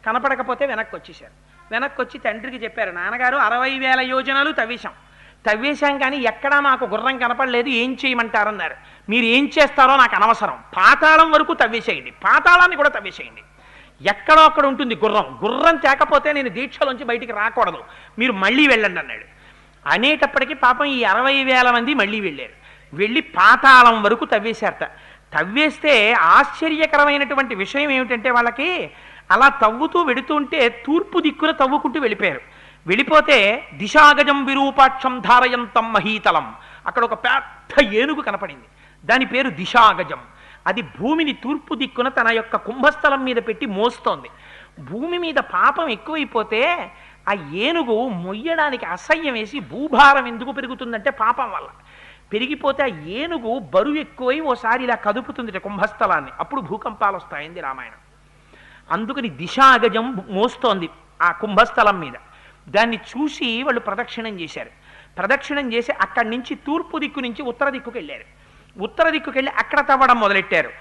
కనపడకపోతే వెనక్కి వచ్చేశారు. వెనక్కి వచ్చి తండ్రికి చెప్పారు, నాన్నగారు 60,000 యోజనాలు తవ్వేశాం కానీ ఎక్కడా మాకు గుర్రం కనపడలేదు, ఏం చేయమంటారన్నారు. మీరు ఏం చేస్తారో నాకు అనవసరం, పాతాళం వరకు తవ్వేసేయండి, పాతాళాన్ని కూడా తవ్వేసేయండి, ఎక్కడో అక్కడ ఉంటుంది గుర్రం తేకపోతే నేను దీక్షలోంచి బయటికి రాకూడదు, మీరు మళ్ళీ వెళ్ళండి అన్నాడు. అనేటప్పటికీ పాపం ఈ 60,000 మంది మళ్ళీ వెళ్ళారు. వెళ్ళి పాతాళం వరకు తవ్వేశారట. తవ్వేస్తే ఆశ్చర్యకరమైనటువంటి విషయం ఏమిటంటే, వాళ్ళకి అలా తవ్వుతూ వెడుతుంటే తూర్పు దిక్కున తవ్వుకుంటూ వెళ్ళిపోయారు. వెళ్ళిపోతే దిశాగజం విరూపాక్షం ధారయంతం మహీతలం, అక్కడ ఒక పెద్ద ఏనుగు కనపడింది. దాని పేరు దిశాగజం. అది భూమిని తూర్పు దిక్కున తన యొక్క కుంభస్థలం మీద పెట్టి మోస్తోంది. భూమి మీద పాపం ఎక్కువైపోతే ఆ ఏనుగు మొయ్యడానికి అసహ్యం వేసి, భూభారం ఎందుకు పెరుగుతుందంటే పాపం వల్ల పెరిగిపోతే ఆ ఏనుగు బరువు ఎక్కువై ఓసారి ఇలా కదుపుతుంది కుంభస్థలాన్ని, అప్పుడు భూకంపాలు వస్తాయింది రామాయణం. అందుకని దిశాగజం మోస్తోంది ఆ కుంభస్థలం మీద. దాన్ని చూసి వాళ్ళు ప్రదక్షిణం చేశారు. ప్రదక్షిణం చేసి అక్కడి నుంచి తూర్పు దిక్కు నుంచి ఉత్తర దిక్కుకు వెళ్ళారు. ఉత్తర దిక్కుకు వెళ్ళి అక్కడ తవ్వడం మొదలెట్టారు.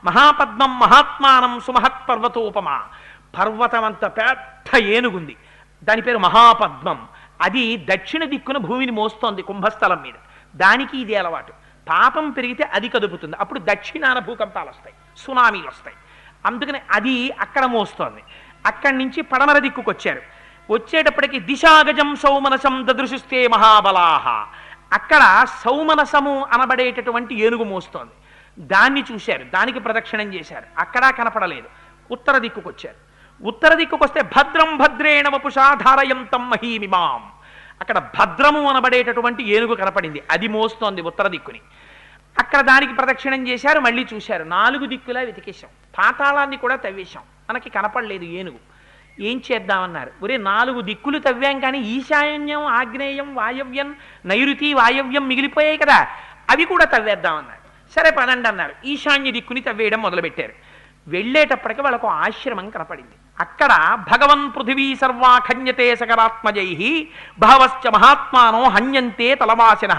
మహాపద్మం మహాత్మానం సుమహత్ పర్వతోపమా, పర్వతం అంత పెద్ద ఏనుగుంది, దాని పేరు మహాపద్మం. అది దక్షిణ దిక్కున భూమిని మోస్తోంది కుంభస్థలం మీద. దానికి ఇది అలవాటు, పాపం పెరిగితే అది కదుపుతుంది, అప్పుడు దక్షిణాన భూకంపాలు వస్తాయి, సునామీలు వస్తాయి. అందుకని అది అక్కడ మోస్తోంది. అక్కడి నుంచి పడమర దిక్కుకు వచ్చారు. వచ్చేటప్పటికి దిశాగజం సౌమనసం దదృశుస్తే మహాబలాహ, అక్కడ సౌమనసము అనబడేటటువంటి ఏనుగు మోస్తోంది. దాన్ని చూశారు, దానికి ప్రదక్షిణం చేశారు, అక్కడా కనపడలేదు. ఉత్తర దిక్కుకు వచ్చారు. ఉత్తర దిక్కుకు వస్తే భద్రం భద్రేణ వపుషా ధారయంతం మహీమిమాం, అక్కడ భద్రము అనబడేటటువంటి ఏనుగు కనపడింది, అది మోస్తోంది ఉత్తర దిక్కుని. అక్కడ దానికి ప్రదక్షిణం చేశారు, మళ్ళీ చూశారు. 4 దిక్కులా వెతికేశాం, పాతాళాన్ని కూడా తవ్వేశాం, మనకి కనపడలేదు ఏనుగు. ఏం చేద్దామన్నారు. ఒరే 4 దిక్కులు తవ్వాం కానీ ఈశాన్యం ఆగ్నేయం వాయవ్యం నైరుతి వాయవ్యం మిగిలిపోయాయి కదా, అవి కూడా తవ్వేద్దామన్నారు. సరే పదండి అన్నారు. ఈశాన్య దిక్కుని తవ్వేయడం మొదలుపెట్టారు. వెళ్ళేటప్పటికి వాళ్ళకు ఆశ్రమం కనపడింది. అక్కడ భగవన్ పృథివీ సర్వా ఖన్యతే సకరాత్మజై బహవశ్చ మహాత్మానో హన్యంతే తలవాసిన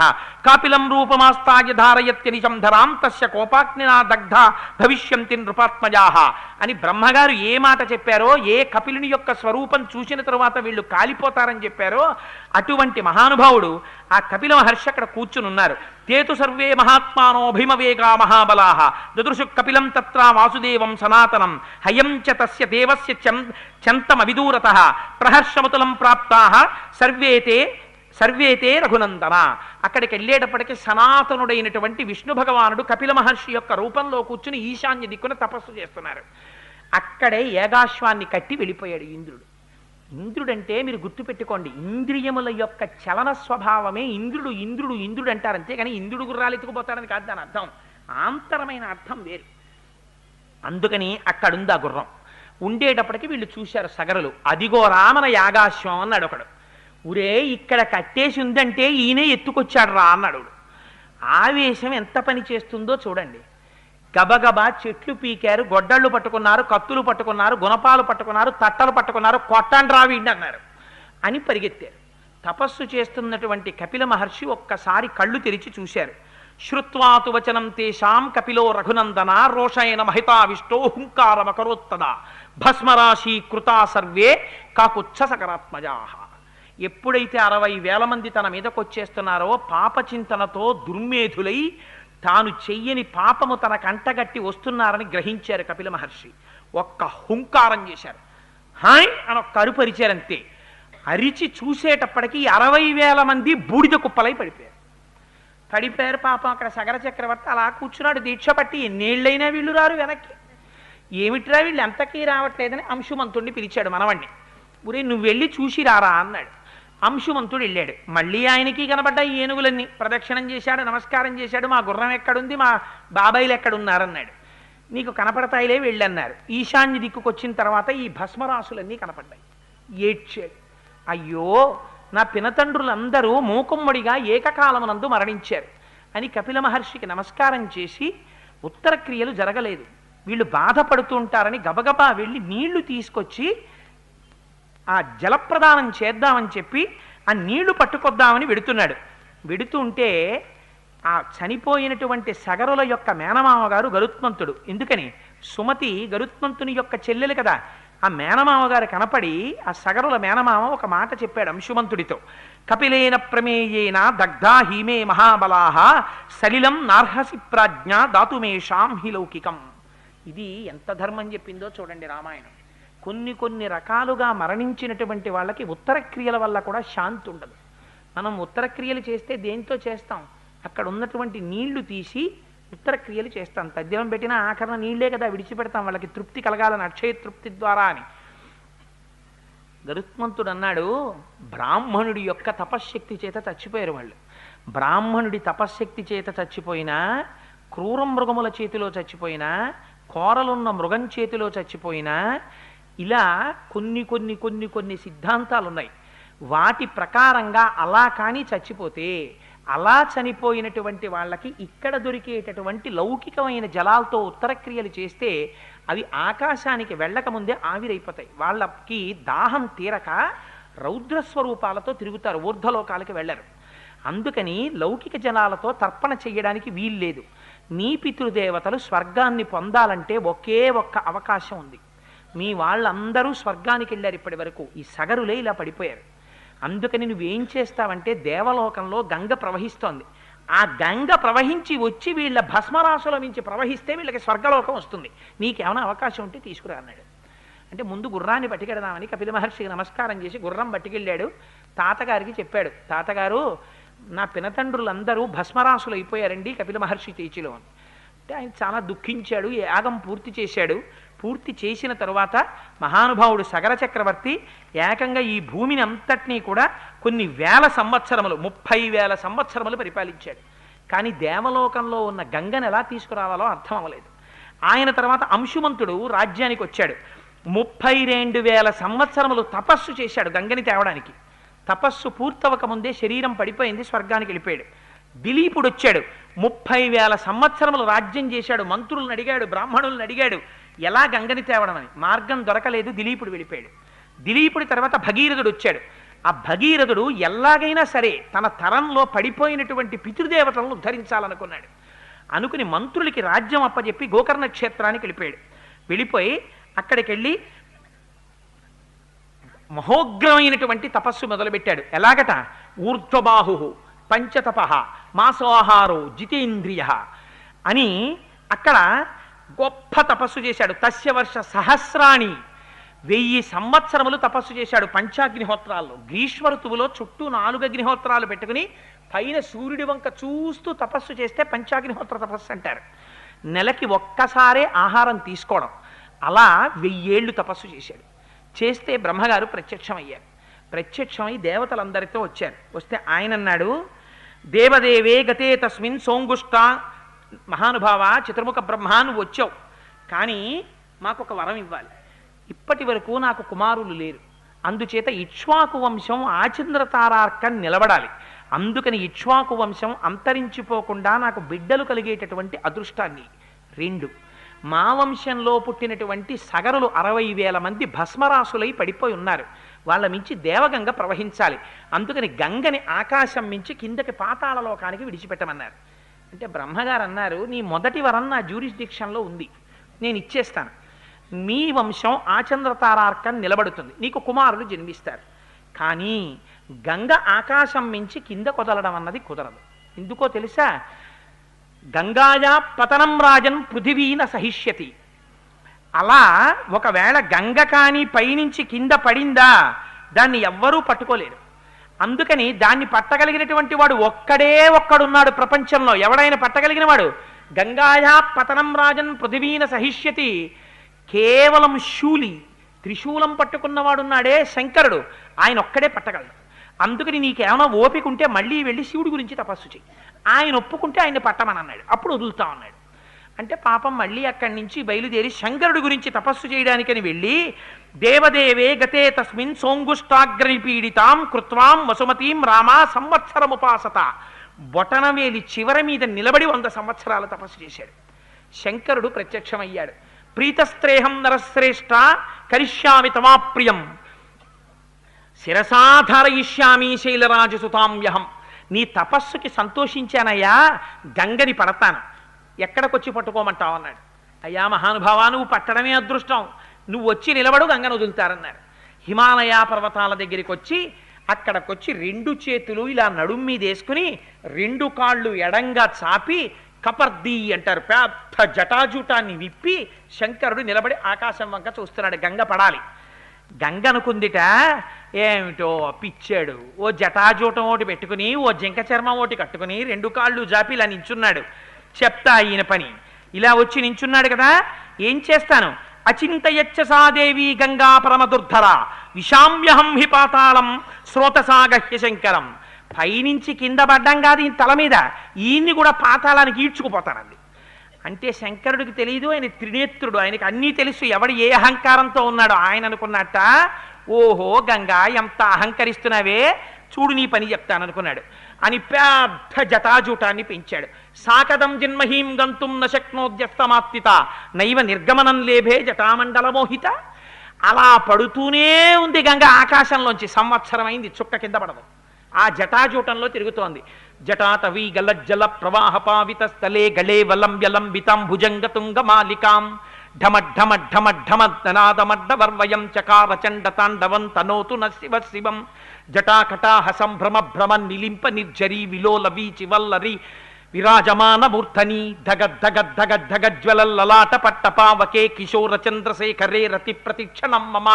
కాపిలం రూపమాస్తాయ ధారయత్యనిశంధరాం తస్య కోపాగ్నినా దగ్ధ భవిష్యంతి నృపాత్మజాహ అని బ్రహ్మగారు ఏ మాట చెప్పారో, ఏ కపిలుని యొక్క స్వరూపం చూసిన తరువాత వీళ్ళు కాలిపోతారని చెప్పారో, అటువంటి మహానుభావుడు ఆ కపిల మహర్షి అక్కడ కూర్చునున్నారు. తేతు సర్వే మహాత్మానో భీమవేగా మహాబలాహ దదృశు కపిలం తత్ర వాసుదేవం సనాతనం హయం చ తస్య దేవస్య చంతమవిదూరతః ప్రహర్షమతులం ప్రాప్తాః సర్వేతే రఘునందన. అక్కడికి వెళ్ళేటప్పటికీ సనాతనుడైనటువంటి విష్ణు భగవానుడు కపిల మహర్షి యొక్క రూపంలో కూర్చుని ఈశాన్య దిక్కున తపస్సు చేస్తున్నారు. అక్కడే ఏగాశ్వాన్ని కట్టి వెళ్ళిపోయాడు ఇంద్రుడు. ఇంద్రుడంటే మీరు గుర్తుపెట్టుకోండి, ఇంద్రియముల యొక్క చలన స్వభావమే ఇంద్రుడు. ఇంద్రుడు అంటారు అంతే, కానీ ఇంద్రుడు గుర్రాలు ఎత్తుకుపోతాడని కాదు దాని అర్థం, ఆంతరమైన అర్థం వేరు. అందుకని అక్కడుంది ఆ గుర్రం. ఉండేటప్పటికి వీళ్ళు చూశారు సగరులు. అదిగో రామన యాగాశ్వం అన్నాడు ఒకడు. ఉరే ఇక్కడ కట్టేసి ఉందంటే ఈయనే ఎత్తుకొచ్చాడు రా అన్నాడు. ఆవేశం ఎంత పని చేస్తుందో చూడండి. గబగబా చెట్లు పీకారు, గొడ్డళ్ళు పట్టుకున్నారు, కత్తులు పట్టుకున్నారు, గుణపాలు పట్టుకున్నారు, తట్టలు పట్టుకున్నారు, కొట్టండి రా వీడిని అన్నారు అని పరిగెత్తారు. తపస్సు చేస్తున్నటువంటి కపిల మహర్షి ఒక్కసారి కళ్ళు తెరిచి చూశారు. శ్రుత్వాతు వచనం తేషాం కపిలో రఘునందన రోషైన మహితావిష్టో హుంకారమకరోత్తదా భస్మరాశి కృతా సర్వే కాకుచ్ఛసకరాత్మజాః. ఎప్పుడైతే 60,000 మంది తన మీదకొచ్చేస్తున్నారో పాపచింతనతో దుర్మేధులై తాను చెయ్యని పాపము తన కంటగట్టి వస్తున్నారని గ్రహించారు కపిల మహర్షి. ఒక్క హుంకారం చేశారు, హాయ్ అని ఒక్క అరుపరిచారంతే. అరిచి చూసేటప్పటికీ 60,000 మంది బూడిద కుప్పలై పడిపోయారు. పడిపోయారు పాపం. అక్కడ సగర చక్రవర్తి అలా కూర్చున్నాడు దీక్ష పట్టి. ఎన్నేళ్ళైనా వీళ్ళు రారు వెనక్కి. ఏమిట్రా వీళ్ళు ఎంతకీ రావట్లేదని అంశుమంతుడిని పిలిచాడు మనవణ్ణి. ఊరే నువ్వు వెళ్ళి చూసి రారా అన్నాడు. అంశుమంతుడు వెళ్ళాడు. మళ్ళీ ఆయనకి కనబడ్డాయి ఏనుగులన్నీ. ప్రదక్షిణం చేశాడు, నమస్కారం చేశాడు. మా గుర్రం ఎక్కడుంది, మా బాబాయిలు ఎక్కడున్నారన్నాడు. నీకు కనపడతాయిలే వెళ్ళన్నారు. ఈశాన్య దిక్కుకు వచ్చిన తర్వాత ఈ భస్మరాసులన్నీ కనపడ్డాయి. ఏడ్చాడు. అయ్యో నా పినతండ్రులందరూ మూకుమ్మడిగా ఏకకాలమునందు మరణించారు అని కపిల మహర్షికి నమస్కారం చేసి, ఉత్తర క్రియలు జరగలేదు, వీళ్ళు బాధపడుతూ ఉంటారని గబగబా వెళ్ళి నీళ్లు తీసుకొచ్చి ఆ జలప్రదానం చేద్దామని చెప్పి ఆ నీళ్లు పట్టుకొద్దామని వెడుతున్నాడు. వెడుతుంటే ఆ చనిపోయినటువంటి సగరుల యొక్క మేనమామ గారు గరుత్మంతుడు. ఎందుకని? సుమతి గరుత్మంతుని యొక్క చెల్లెలు కదా. ఆ మేనమామ గారు కనపడి ఆ సగరుల మేనమామ ఒక మాట చెప్పాడు అంశుమంతుడితో. కపిలేన ప్రమేయేన దగ్ధా హీమే మహాబలాహ సలిలం నార్హసి ప్రాజ్ఞ దాతుమేషాం హి లౌకికం. ఇది ఎంత ధర్మం చెప్పిందో చూడండి రామాయణం. కొన్ని రకాలుగా మరణించినటువంటి వాళ్ళకి ఉత్తర క్రియల వల్ల కూడా శాంతి ఉండదు. మనం ఉత్తర క్రియలు చేస్తే దేంతో చేస్తాం? అక్కడ ఉన్నటువంటి నీళ్లు తీసి ఉత్తర క్రియలు చేస్తాం. తద్దినం పెట్టిన ఆఖరణ నీళ్లే కదా విడిచిపెడతాం, వాళ్ళకి తృప్తి కలగాలని, అక్షయ తృప్తి ద్వారా అని. గరుత్మంతుడు అన్నాడు, బ్రాహ్మణుడి యొక్క తపశ్శక్తి చేత చచ్చిపోయారు వాళ్ళు. బ్రాహ్మణుడి తపశ్శక్తి చేత చచ్చిపోయినా, క్రూర మృగముల చేతిలో చచ్చిపోయినా, కోరలున్న మృగం చేతిలో చచ్చిపోయినా, ఇలా కొన్ని సిద్ధాంతాలు ఉన్నాయి. వాటి ప్రకారంగా అలా కానీ చచ్చిపోతే, అలా చనిపోయినటువంటి వాళ్ళకి ఇక్కడ దొరికేటటువంటి లౌకికమైన జలాలతో ఉత్తర క్రియలు చేస్తే అవి ఆకాశానికి వెళ్ళకముందే ఆవిరైపోతాయి. వాళ్ళకి దాహం తీరక రౌద్రస్వరూపాలతో తిరుగుతారు, ఊర్ధ్వలోకాలకి వెళ్ళరు. అందుకని లౌకిక జలాలతో తర్పణ చెయ్యడానికి వీల్లేదు. నీ పితృదేవతలు స్వర్గాన్ని పొందాలంటే ఒకే ఒక్క అవకాశం ఉంది. మీ వాళ్ళందరూ స్వర్గానికి వెళ్ళారు ఇప్పటి వరకు, ఈ సగరులే ఇలా పడిపోయారు. అందుకని నువ్వేం చేస్తావంటే, దేవలోకంలో గంగ ప్రవహిస్తోంది, ఆ గంగ ప్రవహించి వచ్చి వీళ్ళ భస్మరాశుల నుంచి ప్రవహిస్తే వీళ్ళకి స్వర్గలోకం వస్తుంది. నీకేమైనా అవకాశం ఉంటే తీసుకురా అన్నాడు. అంటే ముందు గుర్రాన్ని పట్టుకెడదామని కపిల మహర్షికి నమస్కారం చేసి గుర్రం పట్టుకెళ్ళాడు. తాతగారికి చెప్పాడు, తాతగారు నా పినతండ్రులందరూ భస్మరాశులు అయిపోయారండి కపిల మహర్షి చేతిలో అని. అంటే ఆయన చాలా దుఃఖించాడు. యాగం పూర్తి చేశాడు. పూర్తి చేసిన తరువాత మహానుభావుడు సగర చక్రవర్తి ఏకంగా ఈ భూమిని అంతటినీ కూడా కొన్ని వేల సంవత్సరములు, 30,000 సంవత్సరములు పరిపాలించాడు. కానీ దేవలోకంలో ఉన్న గంగను ఎలా తీసుకురావాలో అర్థం అవ్వలేదు. ఆయన తర్వాత అంశుమంతుడు రాజ్యానికి వచ్చాడు. 32,000 సంవత్సరములు తపస్సు చేశాడు గంగని తేవడానికి. తపస్సు పూర్తవక ముందే శరీరం పడిపోయింది, స్వర్గానికి వెళ్ళిపోయాడు. దిలీపుడు వచ్చాడు, 30,000 సంవత్సరములు రాజ్యం చేశాడు. మంత్రులను అడిగాడు, బ్రాహ్మణులను అడిగాడు ఎలా గంగని తేవడం అని. మార్గం దొరకలేదు, దిలీపుడు వెళ్ళిపోయాడు. దిలీపుడి తర్వాత భగీరథుడు వచ్చాడు. ఆ భగీరథుడు ఎలాగైనా సరే తన తరంలో పడిపోయినటువంటి పితృదేవతలను ఉద్ధరించాలనుకున్నాడు. అనుకుని మంత్రులకి రాజ్యం అప్పచెప్పి గోకర్ణ క్షేత్రానికి వెళ్ళిపోయాడు. వెళ్ళిపోయి అక్కడికి వెళ్ళి మహోగ్రమైనటువంటి తపస్సు మొదలుపెట్టాడు. ఎలాగట? ఊర్ధ్వబాహు పంచతప మాసోహారో జితేంద్రియ అని అక్కడ గొప్ప తపస్సు చేశాడు. తస్య వర్ష సహస్రాణి, 1000 సంవత్సరములు తపస్సు చేశాడు పంచాగ్నిహోత్రాల్లో. గ్రీష్మ ఋతువులో చుట్టూ 4 అగ్నిహోత్రాలు పెట్టుకుని పైన సూర్యుడి వంక చూస్తూ తపస్సు చేస్తే పంచాగ్నిహోత్ర తపస్సు అంటారు. నెలకి ఒక్కసారే ఆహారం తీసుకోవడం. అలా 1000 ఏళ్ళు తపస్సు చేశాడు. చేస్తే బ్రహ్మగారు ప్రత్యక్షమయ్యారు. ప్రత్యక్షమై దేవతలందరితో వచ్చారు. వస్తే ఆయన అన్నాడు, దేవదేవే గతే తస్మిన్ సోంగుష్ట, మహానుభావ చతుర్ముఖ బ్రహ్మ నువ్వు వచ్చావు, కానీ మాకు ఒక వరం ఇవ్వాలి. ఇప్పటి వరకు నాకు కుమారులు లేరు, అందుచేత ఇక్ష్వాకు వంశం ఆచంద్రతారార్కం నిలబడాలి. అందుకని ఇక్ష్వాకు వంశం అంతరించిపోకుండా నాకు బిడ్డలు కలిగేటటువంటి అదృష్టాన్ని. 2, మా వంశంలో పుట్టినటువంటి సగరులు 60,000 మంది భస్మరాసులై పడిపోయి ఉన్నారు, వాళ్ళ మించి దేవగంగ ప్రవహించాలి. అందుకని గంగని ఆకాశం మించి కిందకి పాతాళలోకానికి విడిచిపెట్టమన్నారు. అంటే బ్రహ్మగారు అన్నారు, నీ మొదటి వరం నా జ్యూరిస్డిక్షన్లో ఉంది, నేను ఇచ్చేస్తాను. మీ వంశం ఆచంద్రతారార్కం నిలబడుతుంది, నీకు కుమారులు జన్మిస్తారు. కానీ గంగ ఆకాశం మించి కింద కొదలడం అన్నది కుదరదు. ఎందుకో తెలుసా? గంగాయా పతనం రాజన్ పృథివీన సహిష్యతి. అలా ఒకవేళ గంగ కానీ పైనుంచి కింద పడిందా దాన్ని ఎవ్వరూ పట్టుకోలేరు. అందుకని దాన్ని పట్టగలిగినటువంటి వాడు ఒక్కడున్నాడు ప్రపంచంలో. ఎవడైనా పట్టగలిగిన వాడు గంగాయా పతనం రాజన్ పృథివీన సహిష్యతి. కేవలం శూలి, త్రిశూలం పట్టుకున్నవాడున్నాడే శంకరుడు, ఆయన ఒక్కడే పట్టగలడు. అందుకని నీకేమైనా ఓపిక ఉంటే మళ్ళీ వెళ్ళి శివుడి గురించి తపస్సు చెయ్యి, ఆయన ఒప్పుకుంటే ఆయన్ని పట్టమని అన్నాడు. అప్పుడు వదులుతా అన్నాడు. అంటే పాపం మళ్ళీ అక్కడి నుంచి బయలుదేరి శంకరుడి గురించి తపస్సు చేయడానికని వెళ్ళి దేవదేవే గతే తస్మిన్ సోంగుష్టాగ్రని పీడితాం కృత్వాం వసుమతీం రామా సంవత్సరముపాసత. బొటనవేలి చివరి మీద నిలబడి 100 సంవత్సరాల తపస్సు చేశాడు. శంకరుడు ప్రత్యక్షమయ్యాడు. ప్రీతస్త్రేహం నరశ్రేష్ఠ కరిష్యామి తమాప్రియం శిరసాధారయిష్యామి శైలరాజసుతామ్యహం. నీ తపస్సుకి సంతోషించానయ్యా, గంగని పడతాను, ఎక్కడికొచ్చి పట్టుకోమంటావు అన్నాడు. అయ్యా మహానుభావా, నువ్వు పట్టడమే అదృష్టం, నువ్వు వచ్చి నిలబడు, గంగను వదులుతారన్నారు. హిమాలయ పర్వతాల దగ్గరికి వచ్చి అక్కడికొచ్చి 2 చేతులు ఇలా నడుం మీద వేసుకుని 2 కాళ్ళు ఎడంగా చాపి కపర్ది అంటారు, పెద్ద జటాజూటాన్ని విప్పి శంకరుడు నిలబడి ఆకాశం వంక చూస్తున్నాడు. గంగ పడాలి. గంగ అనుకుందిట, ఏమిటో పిచ్చాడు, ఓ జటాజూటం ఒకటి పెట్టుకుని ఓ జింక చర్మం ఒకటి కట్టుకుని 2 కాళ్ళు జాపి ఇలా నించున్నాడు. చెప్తా ఈయన పని. ఇలా వచ్చి నించున్నాడు కదా, ఏం చేస్తాను? అచింతయచ్చసాదేవి గంగా పరమదుర్ధర విషామ్యహం హి పాతాళం శ్రోతసాగహ్య శంకరం. పైనుంచి కింద పడ్డం కాదు ఈయన తల మీద, ఈయన్ని కూడా పాతాళానికి ఈడ్చుకుపోతానంది. అంటే శంకరుడికి తెలియదు, ఆయన త్రినేత్రుడు, ఆయనకి అన్నీ తెలుసు, ఎవడు ఏ అహంకారంతో ఉన్నాడో. ఆయన అనుకున్నట్ట, ఓహో గంగా ఎంత అహంకరిస్తున్నావే, చూడు నీ పని చెప్తాననుకున్నాడు. అని పెద్ద జటాజూటాన్ని పెంచాడు. సాకదం జన్మహీం గంతుం నశక్నోద్యస్తమాత్తిత నైవ నిర్గమనం లేభే జటామండలమోహిత. అలా పడుతూనే ఉంది గంగ ఆకాశంలోంచి. సంవత్సరం అయింది, చుక్క కింద పడదు. ఆ జటాజూటంలో తిరుగుతోంది. జటాతవీ గలజ్జల ప్రవాహ పావిత స్థలే గళే వలంబ్యలంబితాం భుజంగతుంగ మాలికాం ఢమఢమఢమఢమద్దనాదమడ్డవర్వయం చకార చండ తాండవం తనోతు న శివ శివం జటాకటాహ సంభ్రమ భ్రమ నిలింప నిర్జరీ విలోల వీచి వల్లరి విరాజమాన మూర్ధని ధగద్ధగద్ధగద్ధగజ్వలల్లలాట పట్టపావకే కిశోర చంద్రశేఖరే రతి ప్రతిక్షణం మమ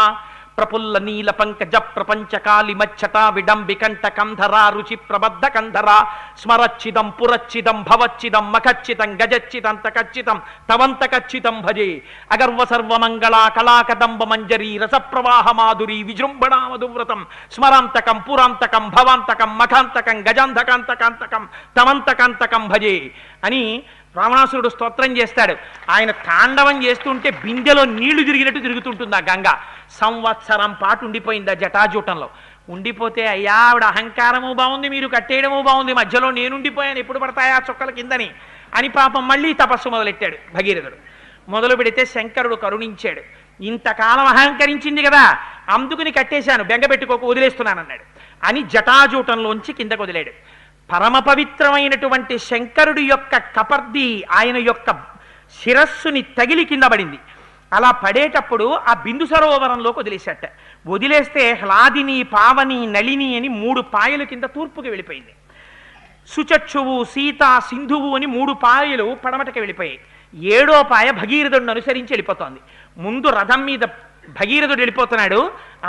ప్రపుల్ల నీల పంకజ ప్రపంచకాలి మచ్చటా విడంబికంఠ కంధరా రుచి ప్రబద్ధ కంధరా స్మరచ్చిదం పురచ్చిదం భవచ్చిదం మఖచ్చితం గజచ్చితం తకచ్చితం తవంతకచ్చితం భజే అగర్వ సర్వమంగళా కళాకదంబ మంజరీ రసప్రవాహ మాధురీ విజృంభణా మధువ్రతం స్మరాంతకం పురాంతకం భవాంతకం మఖాంతకం గజాంధకాంతకాంతకం తవంతకాంతకం భజే అని రావణాసురుడు స్తోత్రం చేస్తాడు. ఆయన తాండవం చేస్తుంటే బిందెలో నీళ్లు తిరిగినట్టు తిరుగుతుంటుంది ఆ గంగ. సంవత్సరం పాటు ఉండిపోయింది ఆ జటాజూటంలో. ఉండిపోతే అయ్యా ఆవిడ అహంకారము బాగుంది, మీరు కట్టేయడము బాగుంది, మధ్యలో నేనుండిపోయాను, ఎప్పుడు పడతాయా చుక్కల కిందని అని పాపం మళ్ళీ తపస్సు మొదలెట్టాడు భగీరథుడు. మొదలు పెడితే శంకరుడు కరుణించాడు. ఇంతకాలం అహంకరించింది కదా, అందుకుని కట్టేశాను, బెంగ పెట్టుకోకు, వదిలేస్తున్నానన్నాడు అని జటాజూటంలోంచి కిందకు వదిలాడు. పరమ పవిత్రమైనటువంటి శంకరుడి యొక్క కపర్ది ఆయన యొక్క శిరస్సుని తగిలి కింద పడింది. అలా పడేటప్పుడు ఆ బిందు సరోవరంలోకి వదిలేశాట. వదిలేస్తే హ్లాదిని పావని నళిని అని 3 పాయలు కింద తూర్పుకి వెళ్ళిపోయింది. సుచక్షువు సీత సింధువు అని 3 పాయలు పడమటకి వెళ్ళిపోయాయి. 7వ పాయ భగీరథుడిని అనుసరించి వెళ్ళిపోతోంది. ముందు రథం మీద భగీరథుడు వెళ్ళిపోతున్నాడు,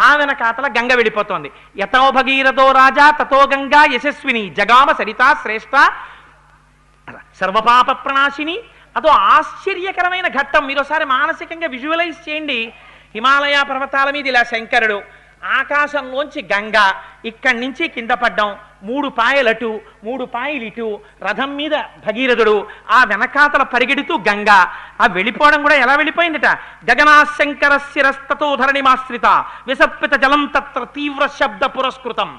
ఆ వెనకాతల గంగ వెళ్ళిపోతోంది. యతో భగీరథో రాజా తతో గంగా యశస్విని జగామ సరితా శ్రేష్ఠ సర్వపాప ప్రణాశిని. అదో ఆశ్చర్యకరమైన ఘట్టం. మీరు ఒకసారి మానసికంగా విజువలైజ్ చేయండి. హిమాలయ పర్వతాల మీద ఇలా శంకరుడు, ఆకాశంలోంచి గంగ, ఇక్కడి నుంచి కింద పడ్డం, 3 పాయలు అటు 3 పాయలు ఇటు, రథం మీద భగీరథుడు, ఆ వెనకాతల పరిగెడుతూ గంగ. ఆ వెళ్ళిపోవడం కూడా ఎలా వెళ్ళిపోయిందట, గగనాశంకర శిరస్తతో ధరణిమాశ్రిత విసప్పిత జలం తత్ర తీవ్ర శబ్ద పురస్కృతం.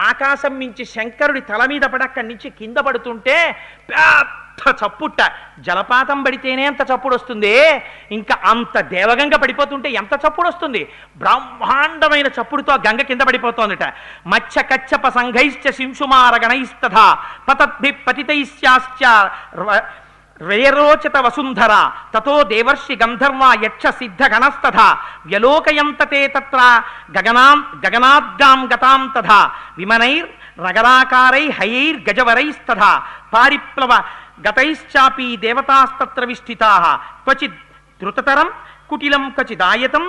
ఆకాశం నుంచి శంకరుడి తల మీద పడి అక్కడి నుంచి కింద పడుతుంటే పెద్ద చప్పుట్ట. జలపాతం పడితేనే అంత చప్పుడు వస్తుంది, ఇంకా అంత దేవగంగ పడిపోతుంటే ఎంత చప్పుడు వస్తుంది. బ్రహ్మాండమైన చప్పుడుతో గంగ కింద పడిపోతోందట. మత్స్య కచ్చప సంఘైశ్చ శింశుమార గణైస్తథా పతద్భి పతితైశ్చాశ్చ రేరోచిత వసుంధర తతో దేవర్షి గంధర్వ యక్ష సిద్ధ గణస్తథా వ్యలోకయంతతే తత్ర గగనాద్గాం గతాం తథా విమనైర్ రగరాకారై హయైర్ గజవరైస్తథా పారిప్లవ గతైశ్చాపి దేవతాస్తత్ర విష్ఠితాః క్వచిద్ ధృతతరం కుటిలం క్వచిదాయతం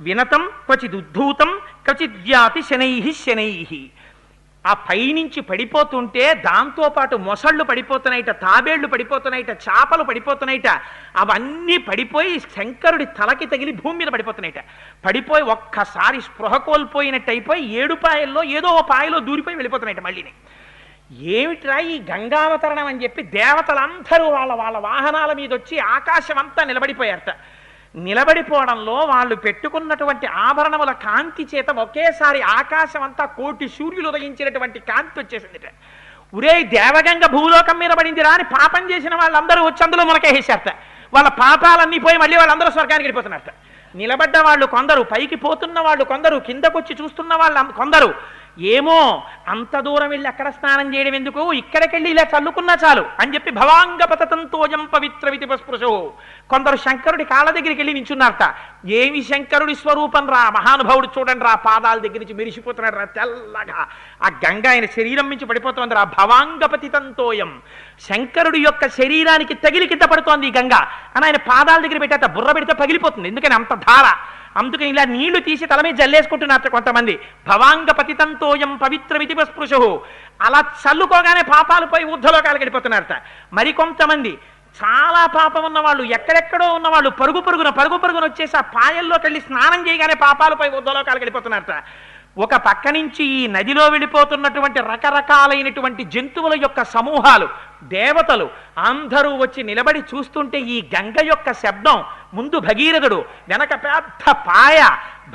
వినతం క్వచిదుద్ధూతం క్వచిద్యాతి శనైః శనైః. ఆ పైనుంచి పడిపోతుంటే దాంతోపాటు మొసళ్ళు పడిపోతున్నాయిట, తాబేళ్లు పడిపోతున్నాయిట, చేపలు పడిపోతున్నాయిట. అవన్నీ పడిపోయి శంకరుడి తలకి తగిలి భూమి మీద పడిపోతున్నాయిట. పడిపోయి ఒక్కసారి స్పృహ కోల్పోయినట్టు అయిపోయి 7 పాయల్లో ఏదో ఓ పాయలో దూరిపోయి వెళ్ళిపోతున్నాయిట మళ్ళీని. ఏమిట్రా ఈ గంగావతరణం అని చెప్పి దేవతలందరూ వాళ్ళ వాళ్ళ వాహనాల మీద వచ్చి ఆకాశం అంతా నిలబడిపోయారట. నిలబడిపోవడంలో వాళ్ళు పెట్టుకున్నటువంటి ఆభరణముల కాంతి చేత ఒకేసారి ఆకాశం అంతా కోటి సూర్యులు ఉదయించినటువంటి కాంతి వచ్చేసిందిట. ఉరే దేవగంగ భూలోకం మీద పడిందిరా అని పాపం చేసిన వాళ్ళందరూ వచ్చి అందులో మునకేసారట. వాళ్ళ పాపాలన్నీ పోయి మళ్ళీ వాళ్ళందరూ స్వర్గానికి వెళ్ళిపోతున్నారట. నిలబడ్డ వాళ్ళు కొందరు, పైకి పోతున్న వాళ్ళు కొందరు, కిందకొచ్చి చూస్తున్న వాళ్ళు కొందరు. ఏమో అంత దూరం వెళ్ళి అక్కడ స్నానం చేయడం ఎందుకు, ఇక్కడికెళ్ళి ఇలా చల్లుకున్నా చాలు అని చెప్పి భవాంగపతంతోయం పవిత్ర వితిపస్పృశో కొందరు శంకరుడి కాళ్ళ దగ్గరికి వెళ్ళి నించున్నారట. ఏమి శంకరుడి స్వరూపం రా, మహానుభావుడు చూడండి రా, పాదాల దగ్గర నుంచి మెరిసిపోతున్నాడు రా తెల్లగా. ఆ గంగ ఆయన శరీరం నుంచి పడిపోతుంది రా. భవాంగపతితంతోయం శంకరుడి యొక్క శరీరానికి తగిలి కింద పడుతోంది ఈ గంగ అని ఆయన పాదాల దగ్గర పెట్టేట. బుర్ర పెడితే పగిలిపోతుంది, ఎందుకని అంత ధార. అందుకని ఇలా నీళ్లు తీసి తల మీద జల్లేసుకుంటున్నారట కొంతమంది. భవాంగ పతితంతోయం పవిత్ర వితిపస్పృశు అలా చల్లుకోగానే పాపాలు పోయి ఊర్ధ్వలోకాలకు వెళ్ళిపోతున్నారట. మరికొంతమంది చాలా పాపం ఉన్నవాళ్ళు, ఎక్కడెక్కడో ఉన్నవాళ్ళు పరుగు పరుగున వచ్చేసి ఆ పాయల్లోకి వెళ్ళి స్నానం చేయగానే పాపాలు పోయి ఊర్ధ్వలోకాలకు వెళ్ళిపోతున్నారట. ఒక పక్క నుంచి ఈ నదిలో వెళ్ళిపోతున్నటువంటి రకరకాలైనటువంటి జంతువుల యొక్క సమూహాలు, దేవతలు అందరూ వచ్చి నిలబడి చూస్తుంటే ఈ గంగ యొక్క శబ్దం, ముందు భగీరథుడు, వెనక పెద్ద పాయ,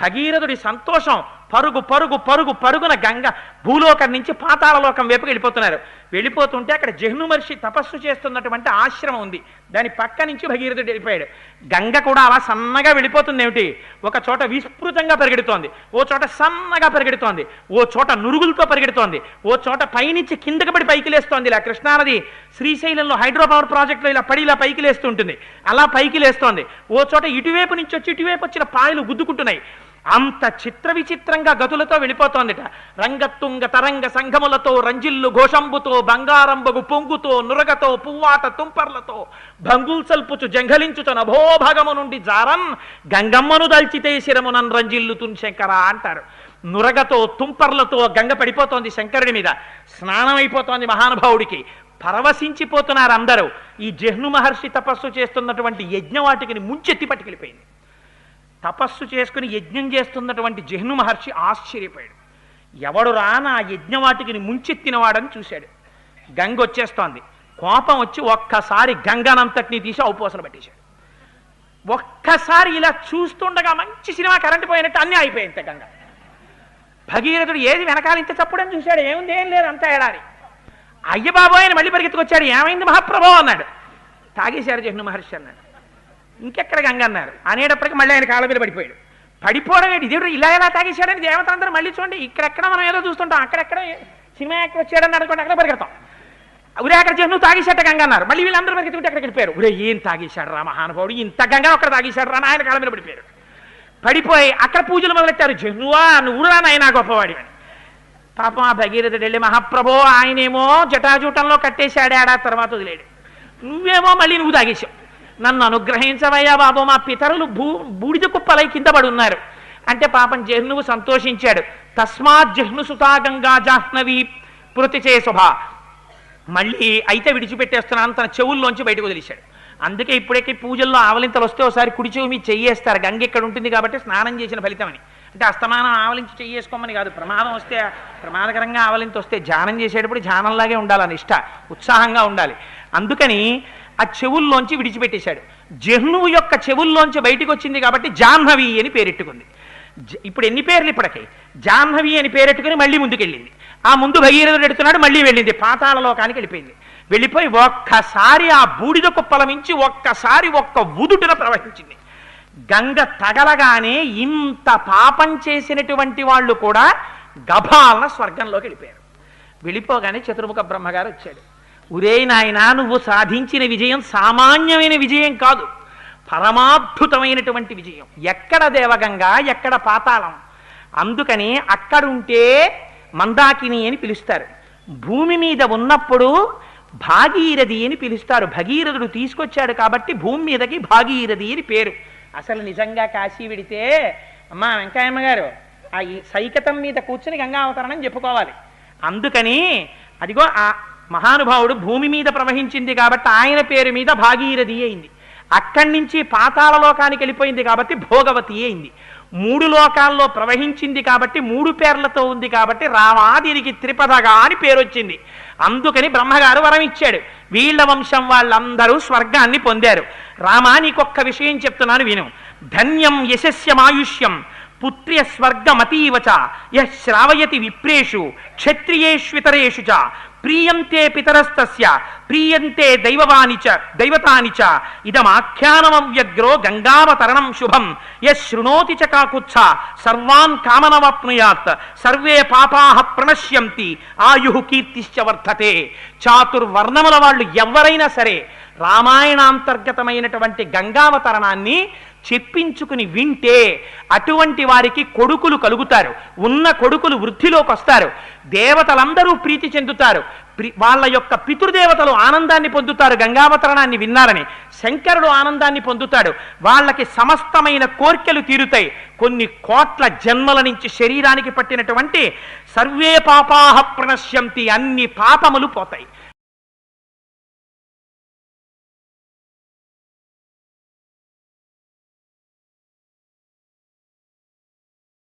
భగీరథుడి సంతోషం, పరుగున గంగ భూలోకం నుంచి పాతాళలోకం వైపుకి వెళ్ళిపోతున్నారు. వెళ్ళిపోతుంటే అక్కడ జహ్ను మహర్షి తపస్సు చేస్తున్నటువంటి ఆశ్రమం ఉంది, దాని పక్క నుంచి భగీరథుడు వెళ్ళిపోయాడు. గంగ కూడా అలా సన్నగా వెళ్ళిపోతుంది. ఏమిటి, ఒక చోట విస్తృతంగా పరిగెడుతోంది, ఓ చోట సన్నగా పరిగెడుతోంది, ఓ చోట నురుగులతో పరిగెడుతోంది, ఓ చోట పైనుంచి కిందకి పడి పైకి లేస్తోంది. ఇలా కృష్ణానది శ్రీశైలంలో హైడ్రో పవర్ ప్రాజెక్టులో ఇలా పడి ఇలా పైకి లేస్తూ ఉంటుంది, అలా పైకి లేస్తోంది. ఓ చోట ఇటువైపు నుంచి వచ్చి ఇటువైపు వచ్చిన పాయలు గుద్దుకుంటున్నాయి. అంత చిత్ర విచిత్రంగా గతులతో వెళ్ళిపోతోందిట. రంగతుంగ తరంగ సంఘములతో, రంజిల్లు ఘోషంబుతో, బంగారంబగు పొంగుతో, నురగతో, పువ్వాట తుంపర్లతో, భంగుల్ సల్పుచు జంఘలించుచు నభోభాగము నుండి జారన్ గంగమ్మను దల్చితే శిరమునన్ రంజిల్లుతున్ శంకర అంటారు. నురగతో తుంపర్లతో గంగ పడిపోతోంది శంకరుడి మీద, స్నానం అయిపోతోంది మహానుభావుడికి. పరవశించిపోతున్నారు అందరూ. ఈ జహ్ను మహర్షి తపస్సు చేస్తున్నటువంటి యజ్ఞవాటికని ముంచెత్తి పట్టుకెళ్ళిపోయింది. తపస్సు చేసుకుని యజ్ఞం చేస్తున్నటువంటి జహ్ను మహర్షి ఆశ్చర్యపోయాడు. ఎవడు రా నా యజ్ఞవాటికిని ముంచెత్తినవాడని చూశాడు. గంగ వచ్చేస్తోంది. కోపం వచ్చి ఒక్కసారి గంగనంతటిని తీసి ఔపోసలు పట్టేశాడు. ఒక్కసారి ఇలా చూస్తుండగా మంచి సినిమా కరెంటు పోయినట్టు అన్నీ అయిపోయింది. గంగ భగీరథుడు ఏది వెనకాల ఇంత చప్పుడని చూశాడు, ఏముంది ఏం లేదు అంతా ఏడారి. అయ్య బాబోయ్ అని మళ్ళీ పరిగెత్తుకొచ్చాడు. ఏమైంది మహాప్రభో అన్నాడు. తాగేశారు జహ్ను మహర్షి అన్నాడు. ఇంకెక్కడ గంగ అన్నారు. అనేటప్పటికి మళ్ళీ ఆయన కాళ్ళ మీద పడిపోయాడు. పడిపోవడం ఏంటి, ఇదేడు ఇలా ఎలా తాగేశాడని దేవతలందరూ మళ్ళీ చూడండి. ఇక్కడెక్కడ మనం ఏదో చూస్తుంటాం, అక్కడెక్కడ సినిమా యాక్టర్ వచ్చాడని అనుకోండి, అక్కడ పరిగెడతాం. ఉరే అక్కడ జహ్ను తాగేశాట గంగ అన్నారు. మళ్ళీ వీళ్ళందరూ పరిగెత్తుకుంటే అక్కడికి వెళ్ళిపోయారు. ఉరే ఏం తాగేశాడు రా మహానుభావుడు, ఇంత గంగ అక్కడ తాగేశాడు రా అని ఆయన కాళ్ళ మీద పడిపోయారు. పడిపోయి అక్కడ పూజలు మొదలెట్టారు. జహ్నువా నువ్వు రా నాయనా గొప్పవాడి అని. పాపం ఆ భగీరథుడు వెళ్ళి, మహాప్రభో ఆయనేమో జటాజూటంలో కట్టేశాడు, ఏడాది తర్వాత వదిలేడు, నువ్వేమో మళ్ళీ నువ్వు తాగేశావు, నన్ను అనుగ్రహించవయ్యా బాబు, మా పితరులు బూడిద కుప్పలై కింద పడి ఉన్నారు అంటే పాపం జహ్నువు సంతోషించాడు. తస్మాత్ జహ్ను సుతా గంగా జాహ్నవి పృతిచే శుభ, మళ్ళీ అయితే విడిచిపెట్టేస్తున్నాను తన చెవుల్లోంచి బయటకు వదిలేశాడు. అందుకే ఇప్పటికీ పూజల్లో ఆవలింతలు వస్తే ఒకసారి కుడి చెవి మీద చెయ్యేస్తారు, గంగ ఇక్కడ ఉంటుంది కాబట్టి స్నానం చేసిన ఫలితమని. అంటే అస్తమానం ఆవలించి చెయ్యేసుకోమని కాదు, ప్రమాదం వస్తే ప్రమాదకరంగా ఆవలింత వస్తే ధ్యానం చేసేటప్పుడు ధ్యానంలాగే ఉండాలని ఉత్సాహంగా ఉండాలి. అందుకని ఆ చెవుల్లోంచి విడిచిపెట్టేశాడు. జహ్నువు యొక్క చెవుల్లోంచి బయటికి వచ్చింది కాబట్టి జాహ్నవి అని పేరెట్టుకుంది. ఇప్పుడు ఎన్ని పేర్లు ఇప్పటికీ, జాహ్నవి అని పేరెట్టుకుని మళ్ళీ ముందుకెళ్ళింది. ఆ ముందు భగీరథుడు ఎడుతున్నాడు, మళ్ళీ వెళ్ళింది పాతాళలోకానికి వెళ్ళిపోయింది. వెళ్ళిపోయి ఒక్కసారి ఆ బూడిద కుప్పల నుంచి ఒక్కసారి ఒక్క ఉదుటున ప్రవహించింది. గంగ తగలగానే ఇంత పాపం చేసినటువంటి వాళ్ళు కూడా గభాలన స్వర్గంలోకి వెళ్ళిపోయారు. వెళ్ళిపోగానే చతుర్ముఖ బ్రహ్మగారు వచ్చాడు. ఉరే నాయనా, నువ్వు సాధించిన విజయం సామాన్యమైన విజయం కాదు, పరమాద్భుతమైనటువంటి విజయం. ఎక్కడ దేవగంగ, ఎక్కడ పాతాళం. అందుకని అక్కడుంటే మందాకిని అని పిలుస్తారు. భూమి మీద ఉన్నప్పుడు భాగీరథి అని పిలుస్తారు. భగీరథుడు తీసుకొచ్చాడు కాబట్టి భూమి మీదకి భాగీరథి అని పేరు. అసలు నిజంగా కాశీ విడితే అమ్మా వెంకయ్యమ్మ గారు ఆ సైకతం మీద కూర్చుని గంగా అవతరణం చెప్పుకోవాలి. అందుకని అదిగో ఆ మహానుభావుడు భూమి మీద ప్రవహించింది కాబట్టి ఆయన పేరు మీద భాగీరథి అయింది. అక్కడి నుంచి పాతాళ లోకానికి వెళ్ళిపోయింది కాబట్టి భోగవతి అయింది. 3 లోకాల్లో ప్రవహించింది కాబట్టి 3 పేర్లతో ఉంది కాబట్టి రామాదిరికి త్రిపదగా అని పేరు వచ్చింది. అందుకని బ్రహ్మగారు వరం ఇచ్చాడు. వీళ్ళ వంశం వాళ్ళందరూ స్వర్గాన్ని పొందారు. రామా, నీకొక్క విషయం చెప్తున్నాను విను. ధన్యం యశస్యమాయుష్యం పుత్ర్య స్వర్గమతీవచ యః శ్రావయతి విప్రేషు క్షత్రియేష్వితరేషు చ ప్రీయంతే పితరస్తస్య ప్రీయంతే దైవతాని చ ఇదమాఖ్యానమవ్యగ్రో గంగావతరణం శుభం యః శృణోతి చ కాకుత్స సర్వాన్ కామనవాప్నుయాత్ సర్వే పాపాః ప్రణశ్యంతి ఆయుః కీర్తిశ్చ వర్ధతే. చాతుర్వర్ణముల వాళ్ళు ఎవరైనా సరే రామాయణాంతర్గతమైనటువంటి గంగావతరణాన్ని చెప్పించుకుని వింటే అటువంటి వారికి కొడుకులు కలుగుతారు. ఉన్న కొడుకులు వృద్ధిలోకి వస్తారు. దేవతలందరూ ప్రీతి చెందుతారు. వాళ్ళ యొక్క పితృదేవతలు ఆనందాన్ని పొందుతారు గంగావతరణాన్ని విన్నారని. శంకరుడు ఆనందాన్ని పొందుతాడు. వాళ్ళకి సమస్తమైన కోర్కెలు తీరుతాయి. కొన్ని కోట్ల జన్మల నుంచి శరీరానికి పట్టినటువంటి సర్వే పాపాః ప్రణశ్యంతి, అన్ని పాపములు పోతాయి.